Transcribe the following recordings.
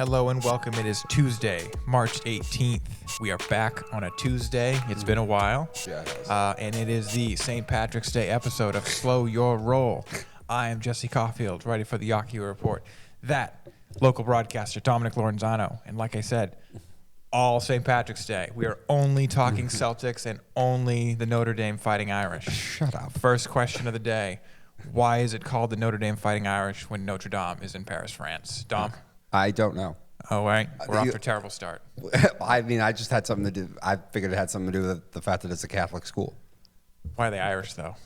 Hello and welcome. It is Tuesday, March 18th. We are back on a Tuesday. It's been a while. Yeah, it has. And it is the St. Patrick's Day episode of Slo Ur Roll. I am Jesse Caulfield, ready for the Yaki Report. That local broadcaster, Dominic Lorenzano. And like I said, all St. Patrick's Day. We are only talking Celtics and only the Notre Dame Fighting Irish. Shut up. First question of the day. Why is it called the Notre Dame Fighting Irish when Notre Dame is in Paris, France? Dom? I don't know. Oh, right. We're off to a terrible start. I mean, I just had something to do. I figured it had something to do with the fact that it's a Catholic school. Why are they Irish, though?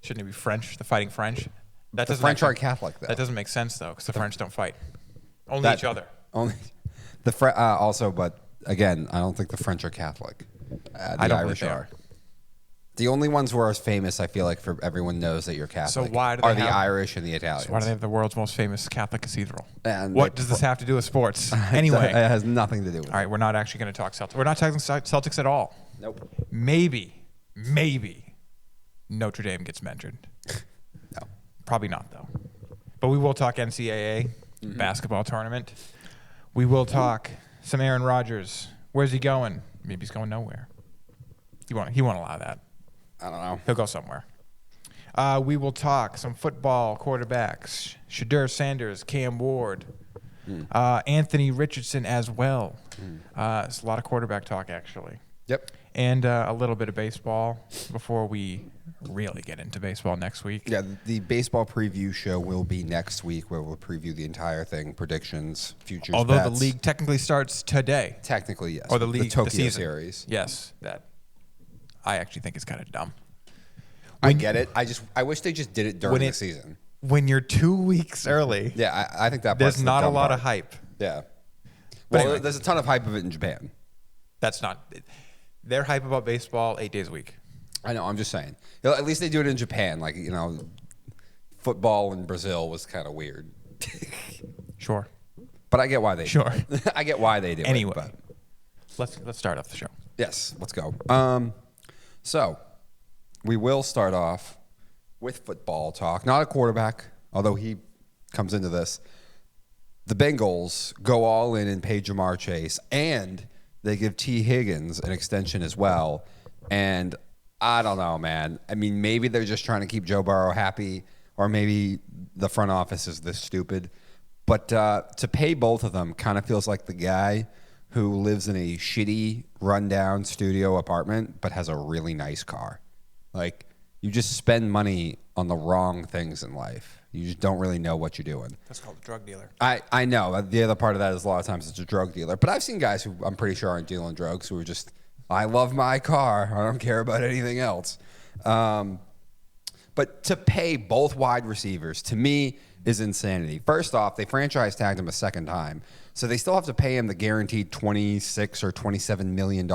Shouldn't it be French, the Fighting French? The French are Catholic, though. That doesn't make sense, though, because the French don't fight. Only each other. Only also, but again, I don't think the French are Catholic. The Irish are. The only ones who are as famous, I feel like, for everyone knows that you're Catholic. So why do are they the have, Irish and the Italians? So why do they have the world's most famous Catholic cathedral? And what does this have to do with sports? Anyway. It has nothing to do with it. All right, we're not actually going to talk Celtics. We're not talking Celtics at all. Nope. Maybe Notre Dame gets mentioned. No. Probably not, though. But we will talk NCAA basketball tournament. We will talk some Aaron Rodgers. Where's he going? Maybe he's going nowhere. He won't allow that. I don't know. He'll go somewhere. We will talk some football quarterbacks. Shadeur Sanders, Cam Ward, Anthony Richardson as well. It's a lot of quarterback talk, actually. Yep. And a little bit of baseball before we really get into baseball next week. Yeah, the baseball preview show will be next week where we'll preview the entire thing, predictions, futures, Although bets. the league technically starts today. Technically, yes. Or the league, Tokyo the season. series. Yes, that I actually think is kind of dumb. I get it. I wish they just did it during the season. When you're 2 weeks early. Yeah, I think that there's not a lot of hype. Yeah. But Well, anyway. there's a ton of hype of it in Japan. That's not. They're hype about baseball 8 days a week. I know. I'm just saying. At least they do it in Japan. Like, football in Brazil was kind of weird. Sure. But I get why they do Sure. it. I get why they do Anyway, it. But let's start off the show. yes, let's go. So we will start off with football talk. Not a quarterback, although he comes into this. The Bengals go all in and pay Jamar Chase, and they give T. Higgins an extension as well. And I don't know, man. I mean, maybe they're just trying to keep Joe Burrow happy, or maybe the front office is this stupid. But to pay both of them kind of feels like the guy who lives in a shitty, rundown studio apartment but has a really nice car. Like, you just spend money on the wrong things in life. You just don't really know what you're doing. That's called a drug dealer. I know. The other part of that is a lot of times it's a drug dealer. But I've seen guys who I'm pretty sure aren't dealing drugs who are just, I love my car. I don't care about anything else. But to pay both wide receivers, to me, is insanity. First off, they franchise tagged him a second time. So they still have to pay him the guaranteed $26 or $27 million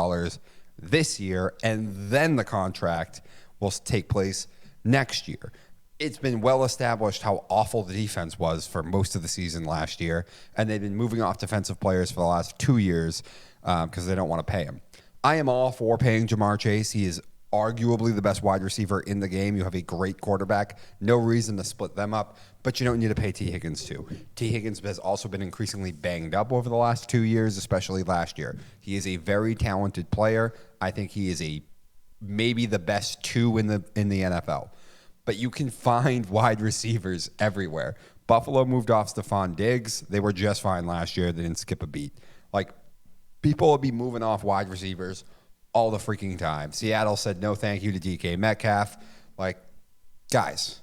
this year. And then the contract will take place next year. It's been well established how awful the defense was for most of the season last year, and they've been moving off defensive players for the last 2 years because they don't want to pay him. I am all for paying Jamar Chase. He is arguably the best wide receiver in the game. You have a great quarterback. No reason to split them up, but you don't need to pay T. Higgins too. T. Higgins has also been increasingly banged up over the last 2 years, especially last year. He is a very talented player. I think he is maybe the best two in the NFL. But you can find wide receivers everywhere. Buffalo moved off Stephon Diggs. They were just fine last year. They didn't skip a beat. Like, people will be moving off wide receivers all the freaking time. Seattle said no thank you to DK Metcalf. Like, guys,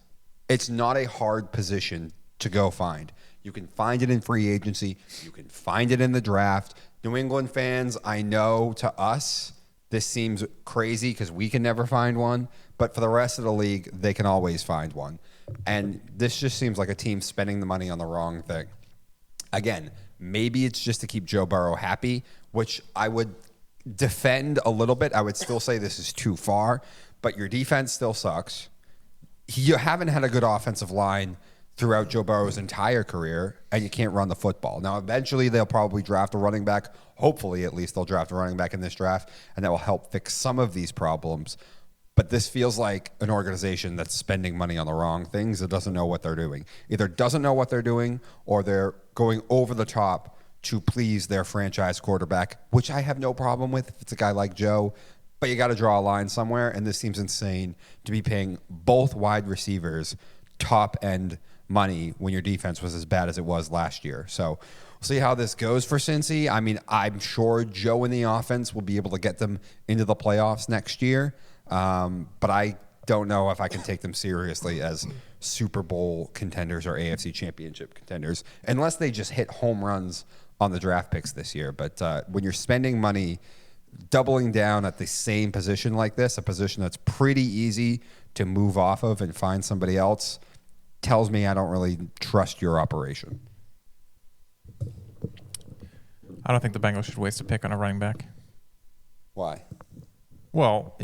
it's not a hard position to go find. You can find it in free agency. You can find it in the draft. New England fans, I know to us, this seems crazy because we can never find one. But for the rest of the league, they can always find one. And this just seems like a team spending the money on the wrong thing. Again, maybe it's just to keep Joe Burrow happy, which I would defend a little bit. I would still say this is too far, but your defense still sucks. You haven't had a good offensive line throughout Joe Burrow's entire career, and you can't run the football. Now, eventually, they'll probably draft a running back. Hopefully, at least, they'll draft a running back in this draft, and that will help fix some of these problems. But this feels like an organization that's spending money on the wrong things that doesn't know what they're doing. Either doesn't know what they're doing or they're going over the top to please their franchise quarterback, which I have no problem with if it's a guy like Joe. But you got to draw a line somewhere, and this seems insane to be paying both wide receivers top-end money when your defense was as bad as it was last year. So we'll see how this goes for Cincy. I mean, I'm sure Joe and the offense will be able to get them into the playoffs next year, but I don't know if I can take them seriously as Super Bowl contenders or AFC Championship contenders unless they just hit home runs on the draft picks this year. But when you're spending money doubling down at the same position like this, a position that's pretty easy to move off of and find somebody else, tells me I don't really trust your operation. I don't think the Bengals should waste a pick on a running back. Why? Well,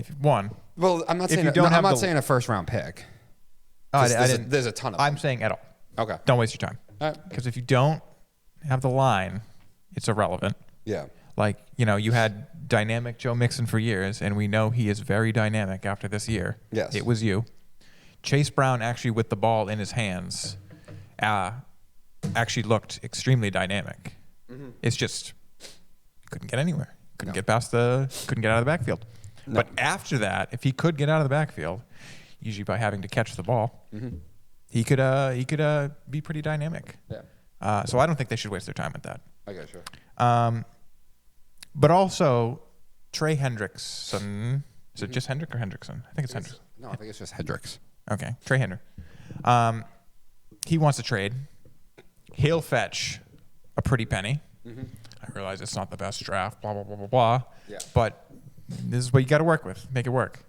Well, I'm not saying I'm not saying a first round pick. There's a ton of them. I'm saying at all. Okay. Don't waste your time. Because if you don't have the line, it's irrelevant. Yeah. Like, you had dynamic Joe Mixon for years, and we know he is very dynamic after this year. Yes. It was you. Chase Brown actually with the ball in his hands actually looked extremely dynamic. Mm-hmm. It's just couldn't get anywhere. Couldn't get out of the backfield. No. But after that, if he could get out of the backfield, usually by having to catch the ball, mm-hmm. he could be pretty dynamic. Yeah. So I don't think they should waste their time with that. Okay, sure. But also Trey Hendrickson. Is it just Hendrick or Hendrickson? I think it's Hendrick. No, I think it's just Hendricks. Okay, Trey Hendrick. He wants to trade. He'll fetch a pretty penny. Mm-hmm. I realize it's not the best draft, blah, blah, blah, blah, blah. Yeah. But this is what you got to work with. Make it work.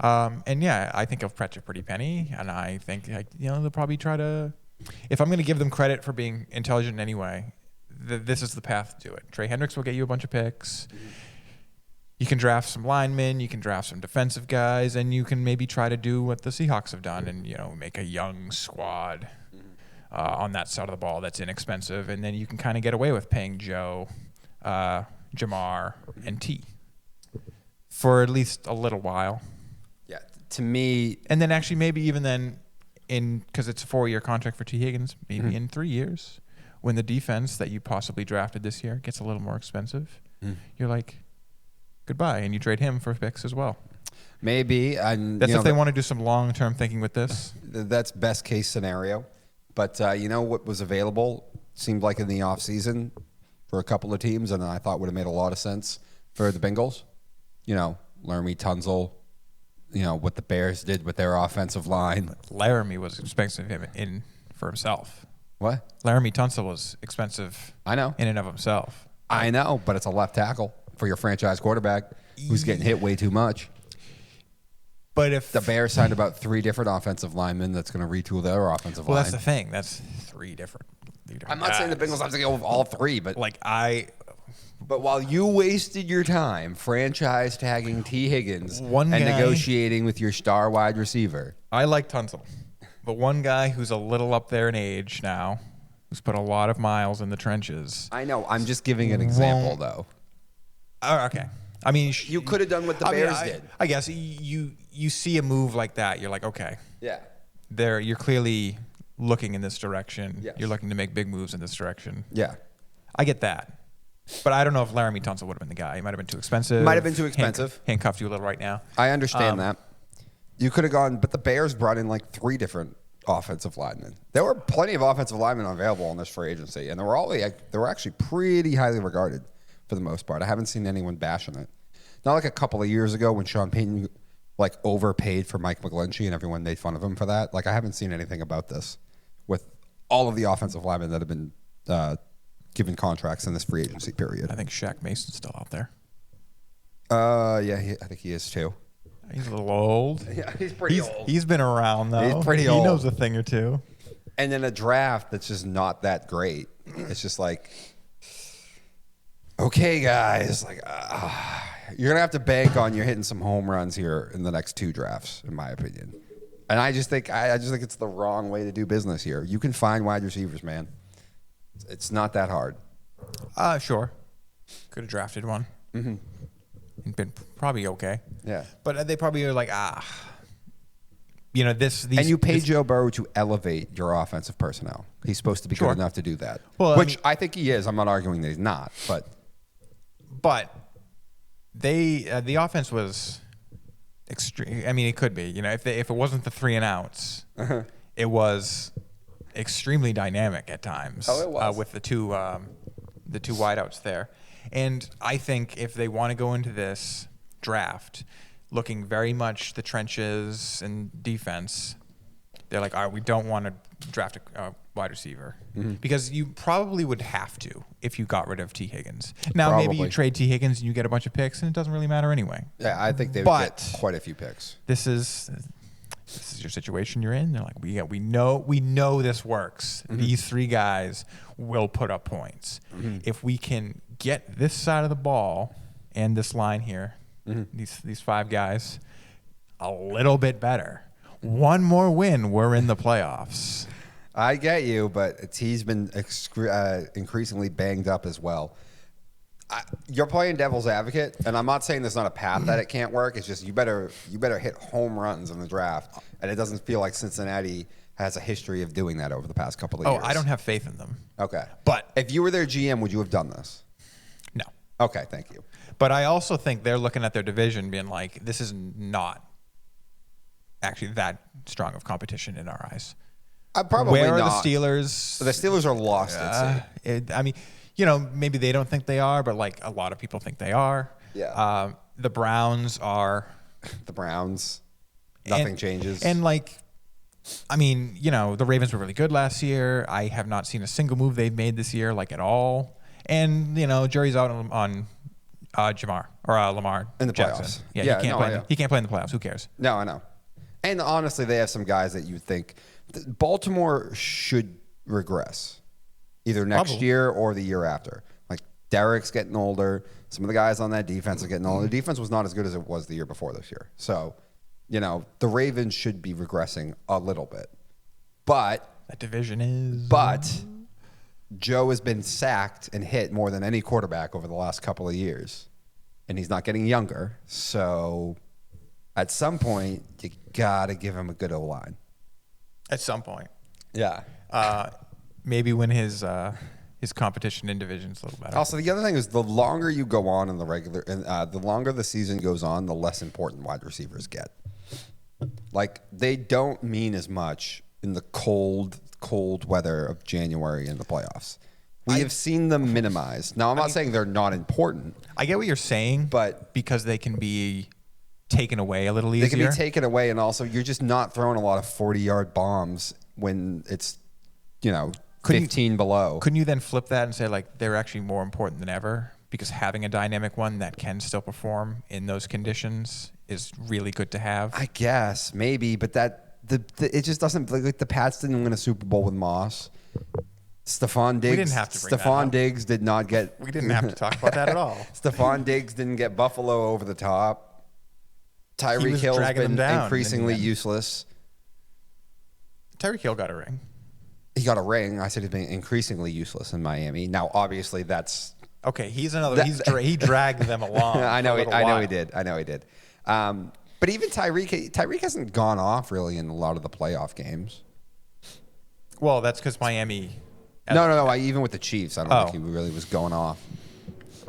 And yeah, I think he'll fetch a pretty penny. And I think, they'll probably try to, if I'm going to give them credit for being intelligent in any way, this is the path to do it. Trey Hendricks will get you a bunch of picks. Mm-hmm. You can draft some linemen, you can draft some defensive guys, and you can maybe try to do what the Seahawks have done and, make a young squad on that side of the ball that's inexpensive. And then you can kind of get away with paying Joe, Jamar, and T for at least a little while. Yeah, to me. And then actually maybe even then, because it's a 4-year contract for T. Higgins, maybe in 3 years, when the defense that you possibly drafted this year gets a little more expensive, you're like, goodbye, and you trade him for picks as well. Maybe. That's if they want to do some long-term thinking with this. That's best case scenario. But what was available seemed like in the offseason for a couple of teams, and I thought would have made a lot of sense for the Bengals. Laramie Tunsil, what the Bears did with their offensive line. Laramie was expensive for himself. What? Laramie Tunsil was expensive. I know. In and of himself. I know, but it's a left tackle for your franchise quarterback who's getting hit way too much. But if the Bears signed about 3 different offensive linemen, that's going to retool their offensive line. Well, that's the thing. That's 3 different. I'm not saying the Bengals have to go with all 3, but But while you wasted your time franchise tagging T. Higgins and negotiating with your star wide receiver, I like Tunsil, but one guy who's a little up there in age now, who's put a lot of miles in the trenches. I know. I'm just giving an example, though. Oh, okay. I mean, you could have done what the Bears did. I guess you see a move like that, you're like, okay. Yeah. You're clearly looking in this direction. Yes. You're looking to make big moves in this direction. Yeah. I get that. But I don't know if Laramie Tunsil would have been the guy. He might have been too expensive. Might have been too expensive. Handcuffed you a little right now. I understand that. You could have gone, but the Bears brought in like 3 different offensive linemen. There were plenty of offensive linemen available on this free agency, and they were actually pretty highly regarded for the most part. I haven't seen anyone bashing it. Not like a couple of years ago when Sean Payton overpaid for Mike McGlinchey and everyone made fun of him for that. I haven't seen anything about this with all of the offensive linemen that have been given contracts in this free agency period. I think Shaq Mason's still out there. Yeah, I think he is too. He's a little old. Yeah, he's pretty old. He's been around, though. He's pretty old. He knows a thing or two. And then a draft that's just not that great. It's just like, okay, guys, you're going to have to bank on you're hitting some home runs here in the next 2 drafts, in my opinion. And I just think it's the wrong way to do business here. You can find wide receivers, man. It's not that hard. Sure. Could have drafted one. Mm-hmm. And been probably okay. Yeah. But they probably are like, these And you pay Joe Burrow to elevate your offensive personnel. He's supposed to be good enough to do that. Well, which I think he is. I'm not arguing that he's not, but the offense was extreme. I mean, it could be. If it wasn't the 3 and outs, it was extremely dynamic at times. Oh, it was. With the two wideouts there. And I think if they want to go into this draft looking very much the trenches and defense, they're like, all right, we don't want to draft a wide receiver because you probably would have to if you got rid of T. Higgins. Now, maybe you trade T. Higgins and you get a bunch of picks, and it doesn't really matter anyway. Yeah, I think they would get quite a few picks. This is your situation you're in. They're like, we know this works. These 3 guys will put up points. If we can get this side of the ball and this line here, these 5 guys, a little bit better. One more win, we're in the playoffs. I get you, but he's been increasingly banged up as well. You're playing devil's advocate, and I'm not saying there's not a path that it can't work. It's just you better hit home runs in the draft, and it doesn't feel like Cincinnati has a history of doing that over the past couple of years. Oh, I don't have faith in them. Okay. But if you were their GM, would you have done this? No. Okay, thank you. But I also think they're looking at their division being like, this is not actually that strong of competition in our eyes. Probably Where are not. the Steelers? The Steelers are lost at sea. I mean, maybe they don't think they are, but like a lot of people think they are. Yeah. The Browns are. The Browns. Nothing changes. And I mean, the Ravens were really good last year. I have not seen a single move they've made this year, like at all. And jury's out on Jamar or Lamar in the Jackson. playoffs. Yeah, he can't play in the playoffs. Who cares? No, I know. And honestly, they have some guys that you think Baltimore should regress either next year or the year after. Like Derek's getting older. Some of the guys on that defense are getting older. The defense was not as good as it was the year before this year. So, the Ravens should be regressing a little bit. But that division is. But Joe has been sacked and hit more than any quarterback over the last couple of years, and he's not getting younger. So, at some point, you gotta give him a good O-line. At some point, yeah. Maybe when his competition in division is a little better. Also, the other thing is the longer you go on in the regular, the longer the season goes on, the less important wide receivers get. Like they don't mean as much in the cold weather of January in the playoffs. We have seen them minimized. Now, I'm not saying they're not important. I get what you're saying, but because they can be taken away a little easier. They can be taken away, and also you're just not throwing a lot of 40-yard bombs when it's, 15 below. Couldn't you then flip that and say, like, they're actually more important than ever? Because having a dynamic one that can still perform in those conditions is really good to have. I guess, maybe, but it just doesn't, like the Pats didn't win a Super Bowl with Moss. Stephon Diggs. We didn't have to bring Stephon Diggs did not get. We didn't have to talk about that at all. Stephon Diggs didn't get Buffalo over the top. Tyreek Hill's been increasingly useless. Tyreek Hill got a ring. He got a ring. I said he's been increasingly useless in Miami. Now, obviously, that's okay. He's another. He dragged them along. I know he did. But even Tyreek hasn't gone off really in a lot of the playoff games. Well, that's because Miami. No. Even with the Chiefs, I don't think he really was going off.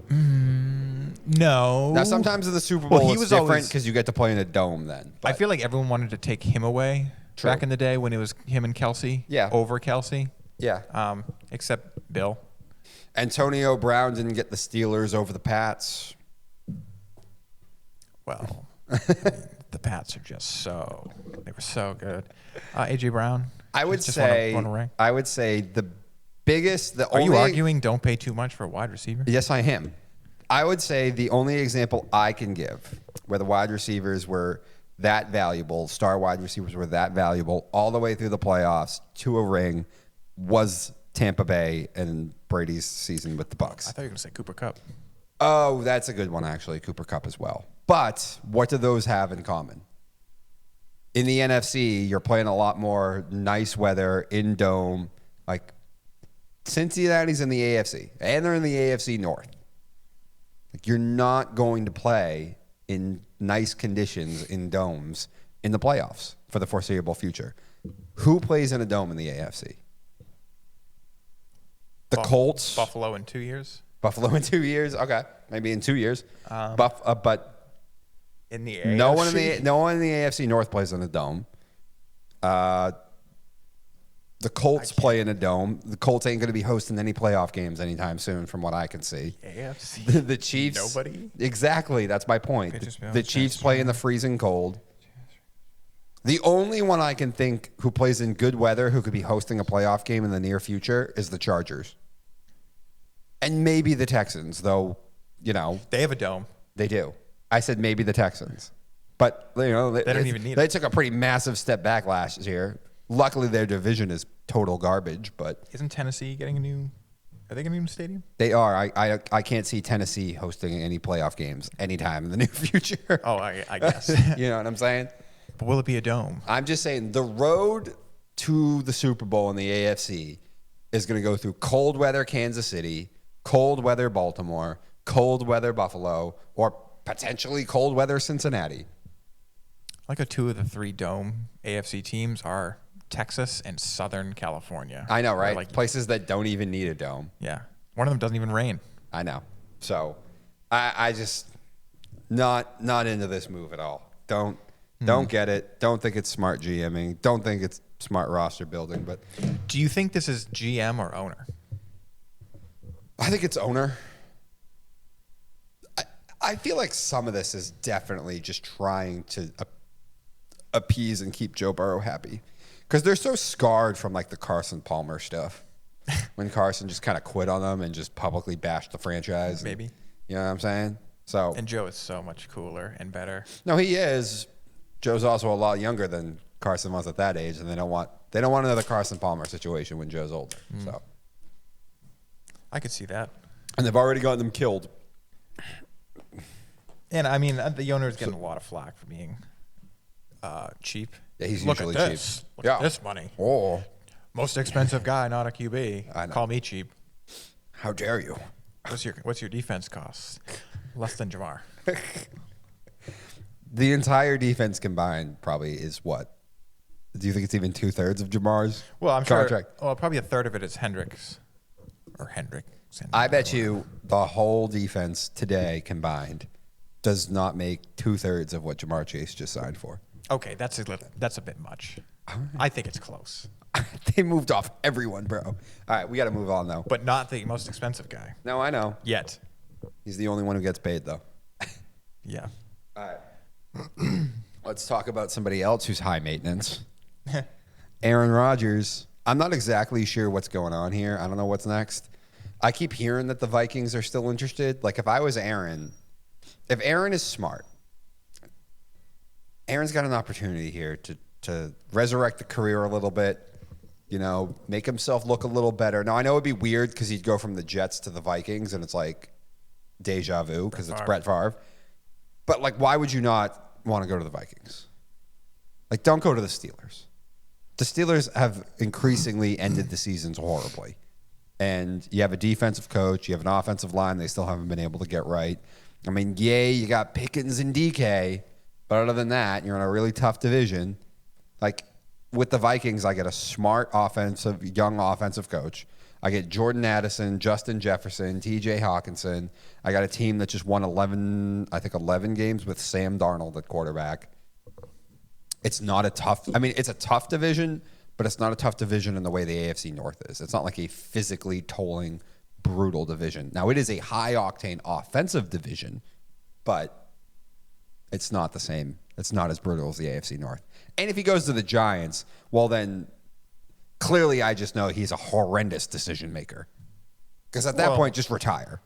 No. Now, sometimes in the Super Bowl, it's different because you get to play in a dome then. I feel like everyone wanted to take him away back in the day when it was him and Kelsey. Yeah. Over Kelsey. Yeah. Except Bill. Antonio Brown didn't get the Steelers over the Pats. Well, the Pats are just they were so good. A.J. Brown. I would say the biggest, Are you arguing don't pay too much for a wide receiver? Yes, I am. I would say the only example I can give where the wide receivers were that valuable, star wide receivers were that valuable all the way through the playoffs to a ring was Tampa Bay and Brady's season with the Bucs. I thought you were going to say Cooper Kupp. Oh, that's a good one, actually, Cooper Kupp as well. But what do those have in common? In the NFC, you're playing a lot more nice weather in dome. Like Cincinnati's in the AFC, and they're in the AFC North. Like you're not going to play in nice conditions in domes in the playoffs for the foreseeable future. Who plays in a dome in the AFC? The Colts. Buffalo in 2 years. Buffalo in 2 years. Okay, maybe in 2 years. But in the AFC? no one in the AFC North plays in a dome. The Colts play in a dome. The Colts ain't going to be hosting any playoff games anytime soon, from what I can see. AFC. The Chiefs. Nobody. Exactly. That's my point. The Chiefs play in the freezing cold. The only one I can think who plays in good weather who could be hosting a playoff game in the near future is the Chargers. And maybe the Texans, though, you know. They have a dome. They do. I said maybe the Texans. But, you know, they don't even need They it. took a pretty massive step back last year. Luckily, their division is total garbage, but... Isn't Tennessee getting a new... Are they getting a new stadium? They are. I can't see Tennessee hosting any playoff games anytime in the near future. Oh, I guess. You know what I'm saying? But will it be a dome? I'm just saying the road to the Super Bowl in the AFC is going to go through cold weather Kansas City, cold weather Baltimore, cold weather Buffalo, or potentially cold weather Cincinnati. Like 2 of the 3 dome AFC teams are Texas and Southern California. I know, right? Like places that don't even need a dome. Yeah. One of them doesn't even rain. I know. So I just not into this move at all. Don't get it. Don't think it's smart GMing. Don't think it's smart roster building. But do you think this is GM or owner? I think it's owner. I feel like some of this is definitely just trying to appease and keep Joe Burrow happy. Because they're so scarred from like the Carson Palmer stuff. When Carson just kind of quit on them and just publicly bashed the franchise. Maybe. You know what I'm saying? So. And Joe is so much cooler and better. No, he is. Joe's also a lot younger than Carson was at that age, and they don't want another Carson Palmer situation when Joe's older. So. I could see that. And they've already gotten them killed. And I mean, the owner is getting a lot of flack for being cheap. Yeah, he's Look usually at this. cheap. Look at this money. Oh, Most expensive guy, not a QB. I know. Call me cheap. How dare you? What's your defense cost? Less than Jamar. The entire defense combined probably is what? Do you think it's even 2/3 of Jamar's contract? Well, probably a third of it is Hendricks. I bet you the whole defense today combined does not make 2/3 of what Jamar Chase just signed for. Okay, that's a bit much. I think it's close. They moved off everyone, bro. All right, we got to move on, though. But not the most expensive guy. No, I know. Yet. He's the only one who gets paid, though. Yeah. All right. Let's talk about somebody else who's high maintenance. Aaron Rodgers. I'm not exactly sure what's going on here. I don't know what's next. I keep hearing that the Vikings are still interested. Like, if I was Aaron, if Aaron is smart, Aaron's got an opportunity here to resurrect the career a little bit, you know, make himself look a little better. Now, I know it'd be weird because he'd go from the Jets to the Vikings, and it's like deja vu because it's Brett Favre. But, like, why would you not want to go to the Vikings? Like, don't go to the Steelers. The Steelers have increasingly ended the seasons horribly. And you have a defensive coach, you have an offensive line they still haven't been able to get right. I mean, yay, you got Pickens and DK, but other than that, you're in a really tough division. Like, with the Vikings, I get a smart young offensive coach. I get Jordan Addison, Justin Jefferson, TJ Hawkinson. I got a team that just won 11 games with Sam Darnold at quarterback. It's not a tough, it's a tough division, but it's not a tough division in the way the AFC North is. It's not like a physically tolling, brutal division. Now, it is a high-octane offensive division, but it's not the same. It's not as brutal as the AFC North. And if he goes to the Giants, well, then clearly I just know he's a horrendous decision maker. Because at that point, just retire.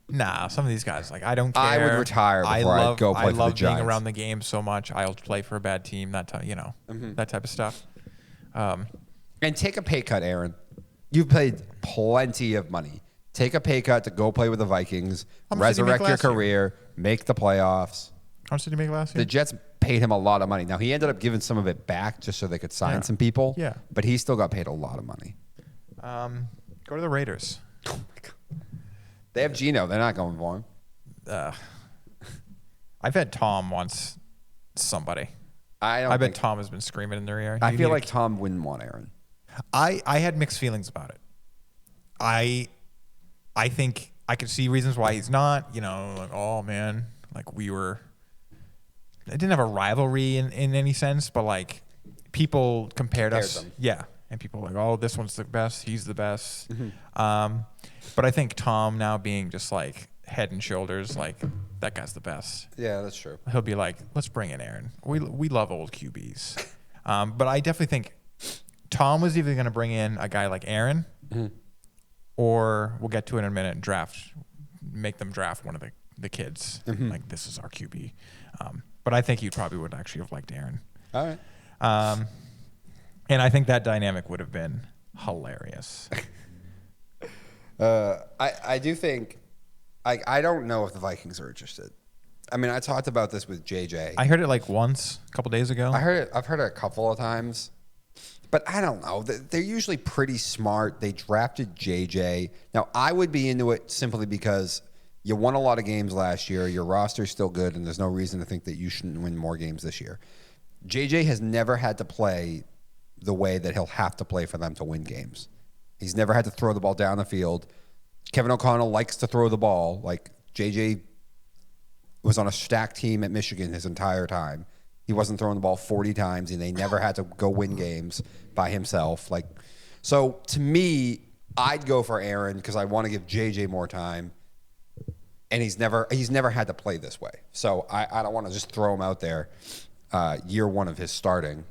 Nah, some of these guys, like, I don't care. I would retire before I'd go play for the Giants. I love being around the game so much. I'll play for a bad team, that type of stuff. And take a pay cut, Aaron. You've paid plenty of money. Take a pay cut to go play with the Vikings, resurrect your career, make the playoffs. How much did he make last year? The Jets paid him a lot of money. Now, he ended up giving some of it back just so they could sign some people. Yeah. But he still got paid a lot of money. Go to the Raiders. Oh, my God. They have Geno. They're not going for him. I've had Tom once somebody. I bet Tom has been screaming in their ear. I feel like Tom wouldn't want Aaron. I had mixed feelings about it. I think I could see reasons why he's not. You know, like, oh man, like I didn't have a rivalry in any sense, but like people compared us. Them. Yeah. And people were like, oh, this one's the best. He's the best. But I think Tom now being just like head and shoulders, like that guy's the best. Yeah, that's true. He'll be like, let's bring in Aaron. We love old QBs. But I definitely think Tom was either going to bring in a guy like Aaron or we'll get to it in a minute and make them draft one of the kids. Like, this is our QB. But I think you probably would actually have liked Aaron. All right. And I think that dynamic would have been hilarious. I do think, I don't know if the Vikings are interested. I mean, I talked about this with JJ. I heard it like once, a couple days ago. I've heard it a couple of times, but I don't know. They're usually pretty smart. They drafted JJ. Now, I would be into it simply because you won a lot of games last year. Your roster's still good, and there's no reason to think that you shouldn't win more games this year. JJ has never had to play the way that he'll have to play for them to win games. He's never had to throw the ball down the field. Kevin O'Connell likes to throw the ball. Like, JJ was on a stacked team at Michigan his entire time. He wasn't throwing the ball 40 times, and they never had to go win games by himself. Like, so to me, I'd go for Aaron because I want to give JJ more time, and he's never had to play this way. So I don't want to just throw him out there year one of his starting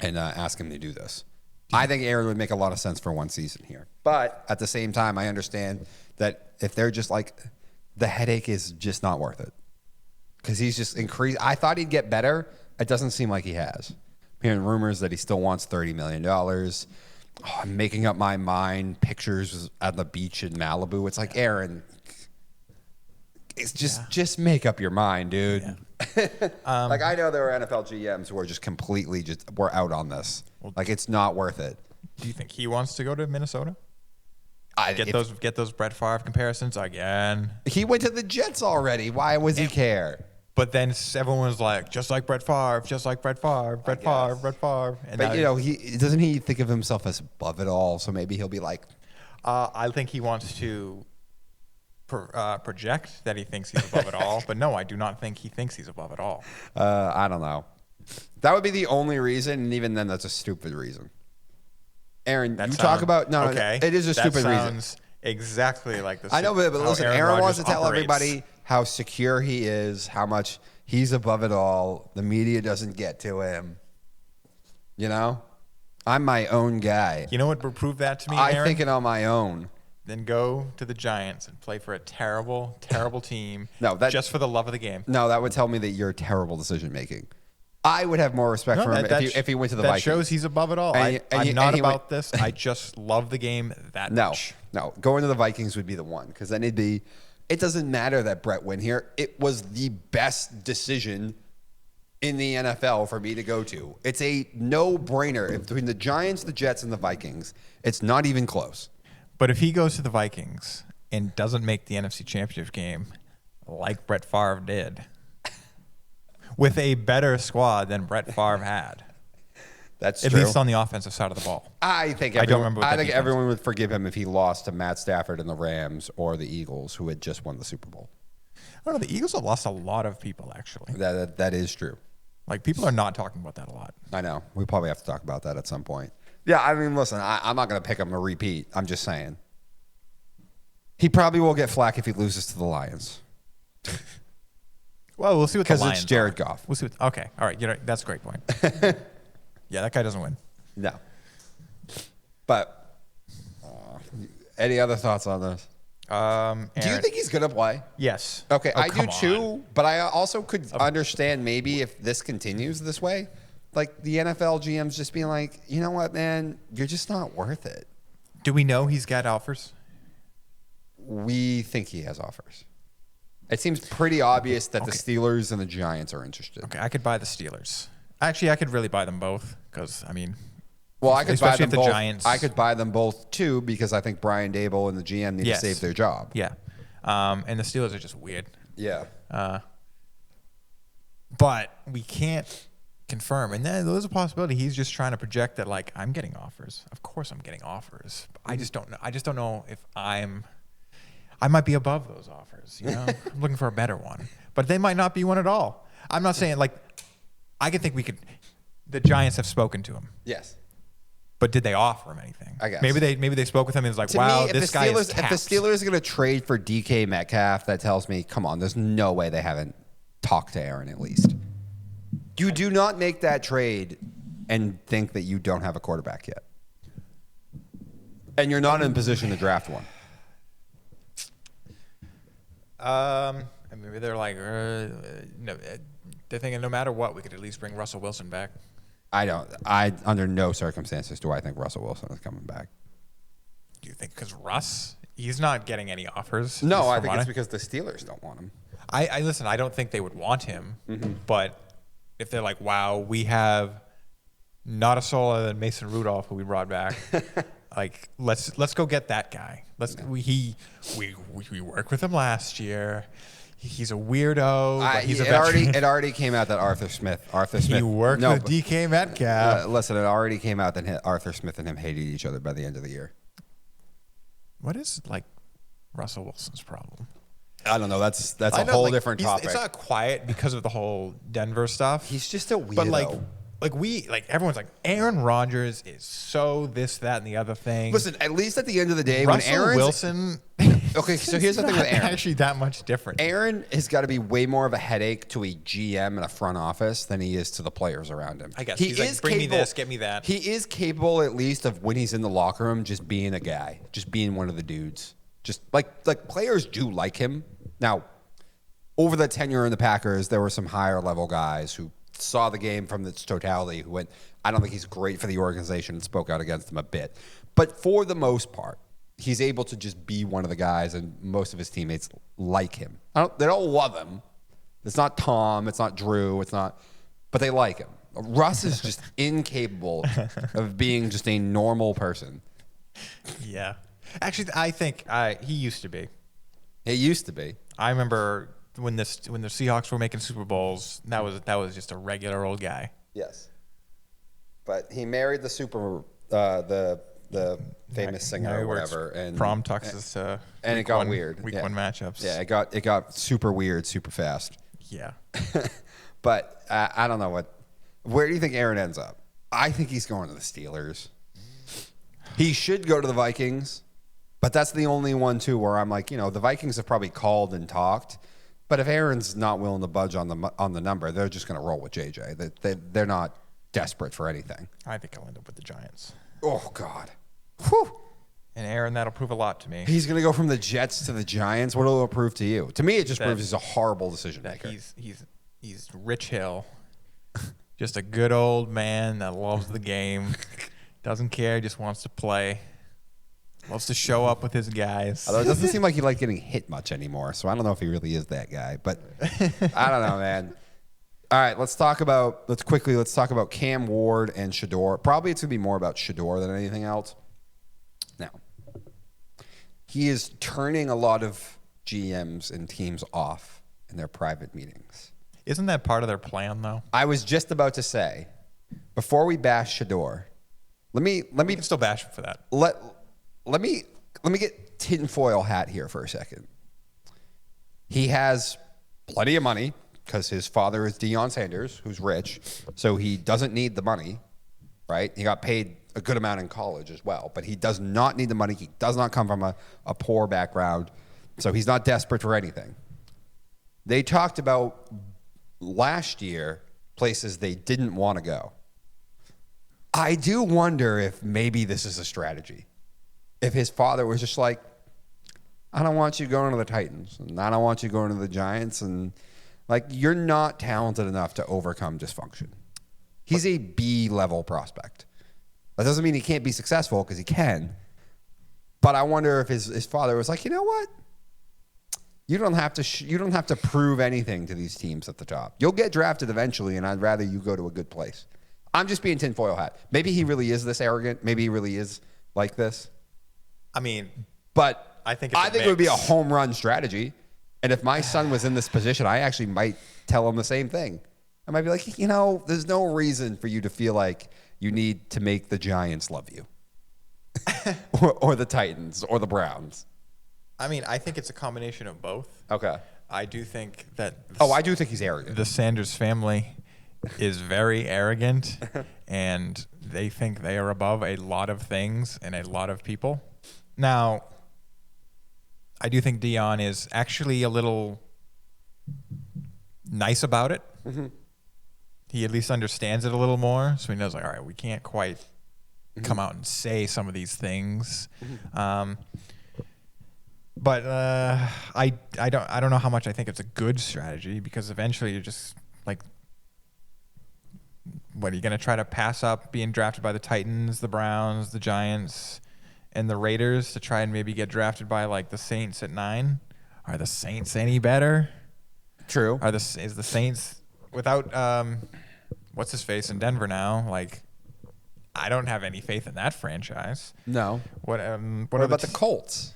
and ask him to do this. I think Aaron would make a lot of sense for one season here. But at the same time, I understand that if they're just like, the headache is just not worth it. Because he's just increased. I thought he'd get better. It doesn't seem like he has. I'm hearing rumors that he still wants $30 million. Oh, I'm making up my mind. Pictures at the beach in Malibu. It's like, Aaron, it's just make up your mind, dude. Yeah. Like, I know there are NFL GMs who are just completely we're out on this. Like, it's not worth it. Do you think he wants to go to Minnesota? Get those Brett Favre comparisons again. He went to the Jets already. Why would he care? But then everyone was like, just like Brett Favre, just like Brett Favre, Brett Favre, Brett Favre. And but, doesn't he think of himself as above it all? So maybe he'll be like... I think he wants to project that he thinks he's above it all. But no, I do not think he thinks he's above it all. I don't know. That would be the only reason, and even then, that's a stupid reason. Aaron, talk about... No, okay. It is a stupid reason. That sounds exactly like this. I know, but listen, Aaron wants to tell everybody how secure he is, how much he's above it all. The media doesn't get to him. You know? I'm my own guy. You know what would prove that to me, Aaron? I think it on my own. Then go to the Giants and play for a terrible, terrible team just for the love of the game. No, that would tell me that you're terrible decision-making. I would have more respect for him if he went to the Vikings. That shows he's above it all. I'm not about this. I just love the game that much. No, going to the Vikings would be the one, because then it doesn't matter that Brett went here. It was the best decision in the NFL for me to go to. It's a no-brainer. Between the Giants, the Jets, and the Vikings, it's not even close. But if he goes to the Vikings and doesn't make the NFC Championship game like Brett Favre did, with a better squad than Brett Favre had. That's true. At least on the offensive side of the ball. I think everyone would forgive him if he lost to Matt Stafford and the Rams or the Eagles, who had just won the Super Bowl. I don't know. The Eagles have lost a lot of people, actually. That is true. Like, people are not talking about that a lot. I know. We probably have to talk about that at some point. Yeah, I mean, listen, I'm not going to pick him to repeat. I'm just saying. He probably will get flack if he loses to the Lions. Well, we'll see what the Lions because it's Jared Goff. We'll see. Okay, all right. That's a great point. Yeah, that guy doesn't win. No. But any other thoughts on this? Aaron, do you think he's going to play? Yes. Okay, I do too. But I also could understand maybe if this continues this way, like the NFL GM's just being like, you know what, man, you're just not worth it. Do we know he's got offers? We think he has offers. It seems pretty obvious that the Steelers and the Giants are interested. Okay, I could buy the Steelers. Actually, I could really buy them both because, I mean, I could buy them both. Giants. I could buy them both too because I think Brian Dable and the GM need to save their job. Yeah, and the Steelers are just weird. Yeah. but we can't confirm. And then there's a possibility he's just trying to project that, like, I'm getting offers. Of course I'm getting offers. I just don't know. I just don't know if I might be above those offers. You know, I'm looking for a better one, but they might not be one at all. I'm not saying, like, I could think the Giants have spoken to him. Yes. But did they offer him anything? I guess. Maybe they spoke with him and was like, To wow, me, this guy is tapped. If the Steelers are going to trade for DK Metcalf, that tells me, come on, there's no way they haven't talked to Aaron at least. You do not make that trade and think that you don't have a quarterback yet. And you're not in a position to draft one. Maybe they're like, no, they're thinking no matter what, we could at least bring Russell Wilson back. Under no circumstances do I think Russell Wilson is coming back. Do you think because Russ, he's not getting any offers? No, I think it's because the Steelers don't want him. I listen, I don't think they would want him, but if they're like, wow, we have not a soul other than Mason Rudolph, who we brought back, like let's go get that guy. We worked with him last year. He's a weirdo. But he's a veteran. It already came out that Arthur Smith. He worked with DK Metcalf. Listen, it already came out that Arthur Smith and him hated each other by the end of the year. What is like Russell Wilson's problem? I don't know. That's a whole different topic. It's not quiet because of the whole Denver stuff. He's just a weirdo. But everyone's like, Aaron Rodgers is so this, that, and the other thing. Listen, at least at the end of the day, Russell when Aaron Wilson. Okay, so here's the thing with Aaron. Actually, that much different. Aaron has got to be way more of a headache to a GM and a front office than he is to the players around him. I guess he's like, bring me this, get me that. He is capable, at least, of when he's in the locker room, just being a guy, just being one of the dudes. Just like players do like him. Now, over the tenure in the Packers, there were some higher level guys who saw the game from its totality, who went, I don't think he's great for the organization, and spoke out against them a bit. But for the most part, he's able to just be one of the guys, and most of his teammates like him. They don't love him. It's not Tom. It's not Drew. But they like him. Russ is just incapable of being just a normal person. Yeah. Actually, I think he used to be. He used to be. I remember when the Seahawks were making Super Bowls, that was just a regular old guy. Yes. But he married the famous singer or whatever, and prom tuxes and it got weird. Week one matchups. Yeah, it got super weird, super fast. Yeah. But I don't know where do you think Aaron ends up? I think he's going to the Steelers. He should go to the Vikings, but that's the only one too where I'm like, the Vikings have probably called and talked. But if Aaron's not willing to budge on the number, they're just going to roll with JJ. They're not desperate for anything. I think I'll end up with the Giants. Oh, God. Whew. And Aaron, that'll prove a lot to me. He's going to go from the Jets to the Giants. What will it prove to you? To me, it just proves he's a horrible decision maker. He's Rich Hill. Just a good old man that loves the game. Doesn't care, just wants to play. Loves to show up with his guys. Although it doesn't seem like he likes getting hit much anymore, so I don't know if he really is that guy. But I don't know, man. All right, let's talk about Cam Ward and Shadeur. Probably it's going to be more about Shadeur than anything else. Now, he is turning a lot of GMs and teams off in their private meetings. Isn't that part of their plan, though? I was just about to say, before we bash Shadeur, let me We can still bash him for that. Let me get tinfoil hat here for a second. He has plenty of money because his father is Deion Sanders, who's rich, so he doesn't need the money, right? He got paid a good amount in college as well, but he does not need the money. He does not come from a poor background, so he's not desperate for anything. They talked about last year places they didn't want to go. I do wonder if maybe this is a strategy. If his father was just like, I don't want you going to the Titans, and I don't want you going to the Giants, and like you're not talented enough to overcome dysfunction. He's a B-level prospect. That doesn't mean he can't be successful, because he can. But I wonder if his father was like, you know what? You don't have to prove anything to these teams at the top. You'll get drafted eventually, and I'd rather you go to a good place. I'm just being tinfoil hat. Maybe he really is this arrogant. Maybe he really is like this. I mean, but I think it would be a home run strategy. And if my son was in this position, I actually might tell him the same thing. I might be like, you know, there's no reason for you to feel like you need to make the Giants love you. or the Titans or the Browns. I mean, I think it's a combination of both. Okay. I do think that. I do think he's arrogant. The Sanders family is very arrogant, and they think they are above a lot of things and a lot of people. Now, I do think Dion is actually a little nice about it. Mm-hmm. He at least understands it a little more, so he knows, like, all right, we can't quite come out and say some of these things. Mm-hmm. But I don't know how much I think it's a good strategy, because eventually you're just like, what are you going to try to pass up being drafted by the Titans, the Browns, the Giants, and the Raiders to try and maybe get drafted by like the Saints at 9? Are the Saints any better? True. Is the Saints without what's his face in Denver now? Like, I don't have any faith in that franchise. No. What about the Colts?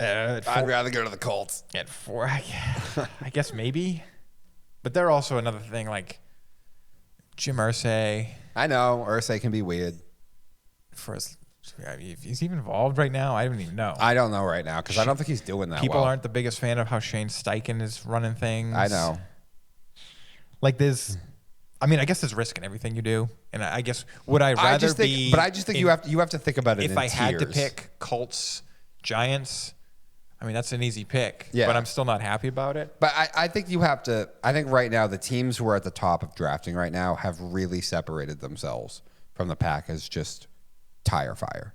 I'd rather go to the Colts. At 4, I guess maybe. But they're also another thing, like Jim Irsay. I know. Irsay can be weird. If he's even involved right now, I don't even know. I don't know right now, because I don't think he's doing that People well. aren't the biggest fan of how Shane Steichen is running things. I know. Like, I guess there's risk in everything you do. And I guess, would I rather be... But I just think you have to think about it in If I tiers. had to pick Colts, Giants... I mean, that's an easy pick, yeah. But I'm still not happy about it. But I think you have to. I think right now the teams who are at the top of drafting right now have really separated themselves from the pack as just tire fire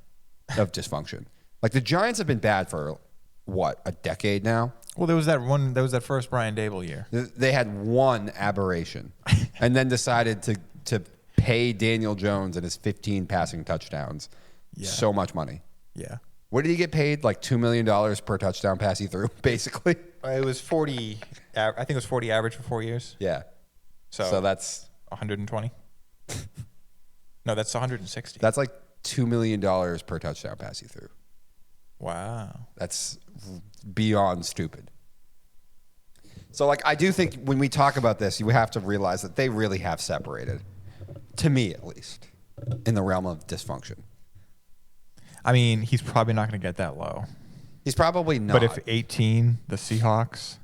of dysfunction. Like, the Giants have been bad for what, a decade now? Well, there was that first Brian Dable year. They had one aberration, and then decided to pay Daniel Jones and his 15 passing touchdowns so much money. Yeah. What did he get paid? Like $2 million per touchdown pass he threw, basically? It was 40. I think it was 40 average for 4 years. Yeah. So that's 120. No, that's 160. That's like $2 million per touchdown pass he threw. Wow. That's beyond stupid. So, like, I do think when we talk about this, you have to realize that they really have separated, to me at least, in the realm of dysfunction. I mean, he's probably not going to get that low. He's probably not. But if 18, the Seahawks.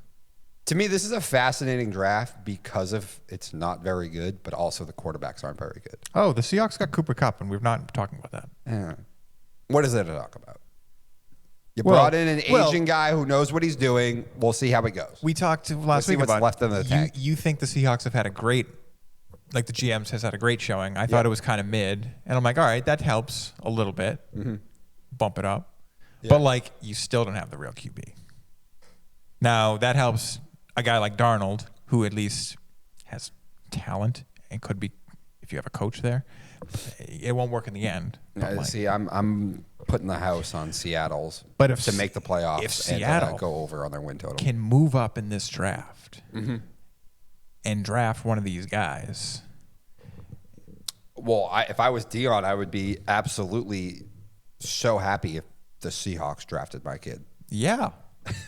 To me, this is a fascinating draft because of it's not very good, but also the quarterbacks aren't very good. Oh, the Seahawks got Cooper Kupp, and we're not talking about that. Yeah. What is there to talk about? You brought in an Asian guy who knows what he's doing. We'll see how it goes. We talked last week what's about left in the tank. You think the Seahawks have had a great, like the GMs has had a great showing. I thought it was kind of mid, and I'm like, all right, that helps a little bit. Mm-hmm. Bump it up. Yeah. But, like, you still don't have the real QB. Now, that helps a guy like Darnold, who at least has talent and could be, if you have a coach there, it won't work in the end. See, I'm putting the house on Seattle's to make the playoffs if Seattle and go over on their win total. Can move up in this draft and draft one of these guys. Well, if I was Dion, I would be absolutely so happy if the Seahawks drafted my kid. Yeah.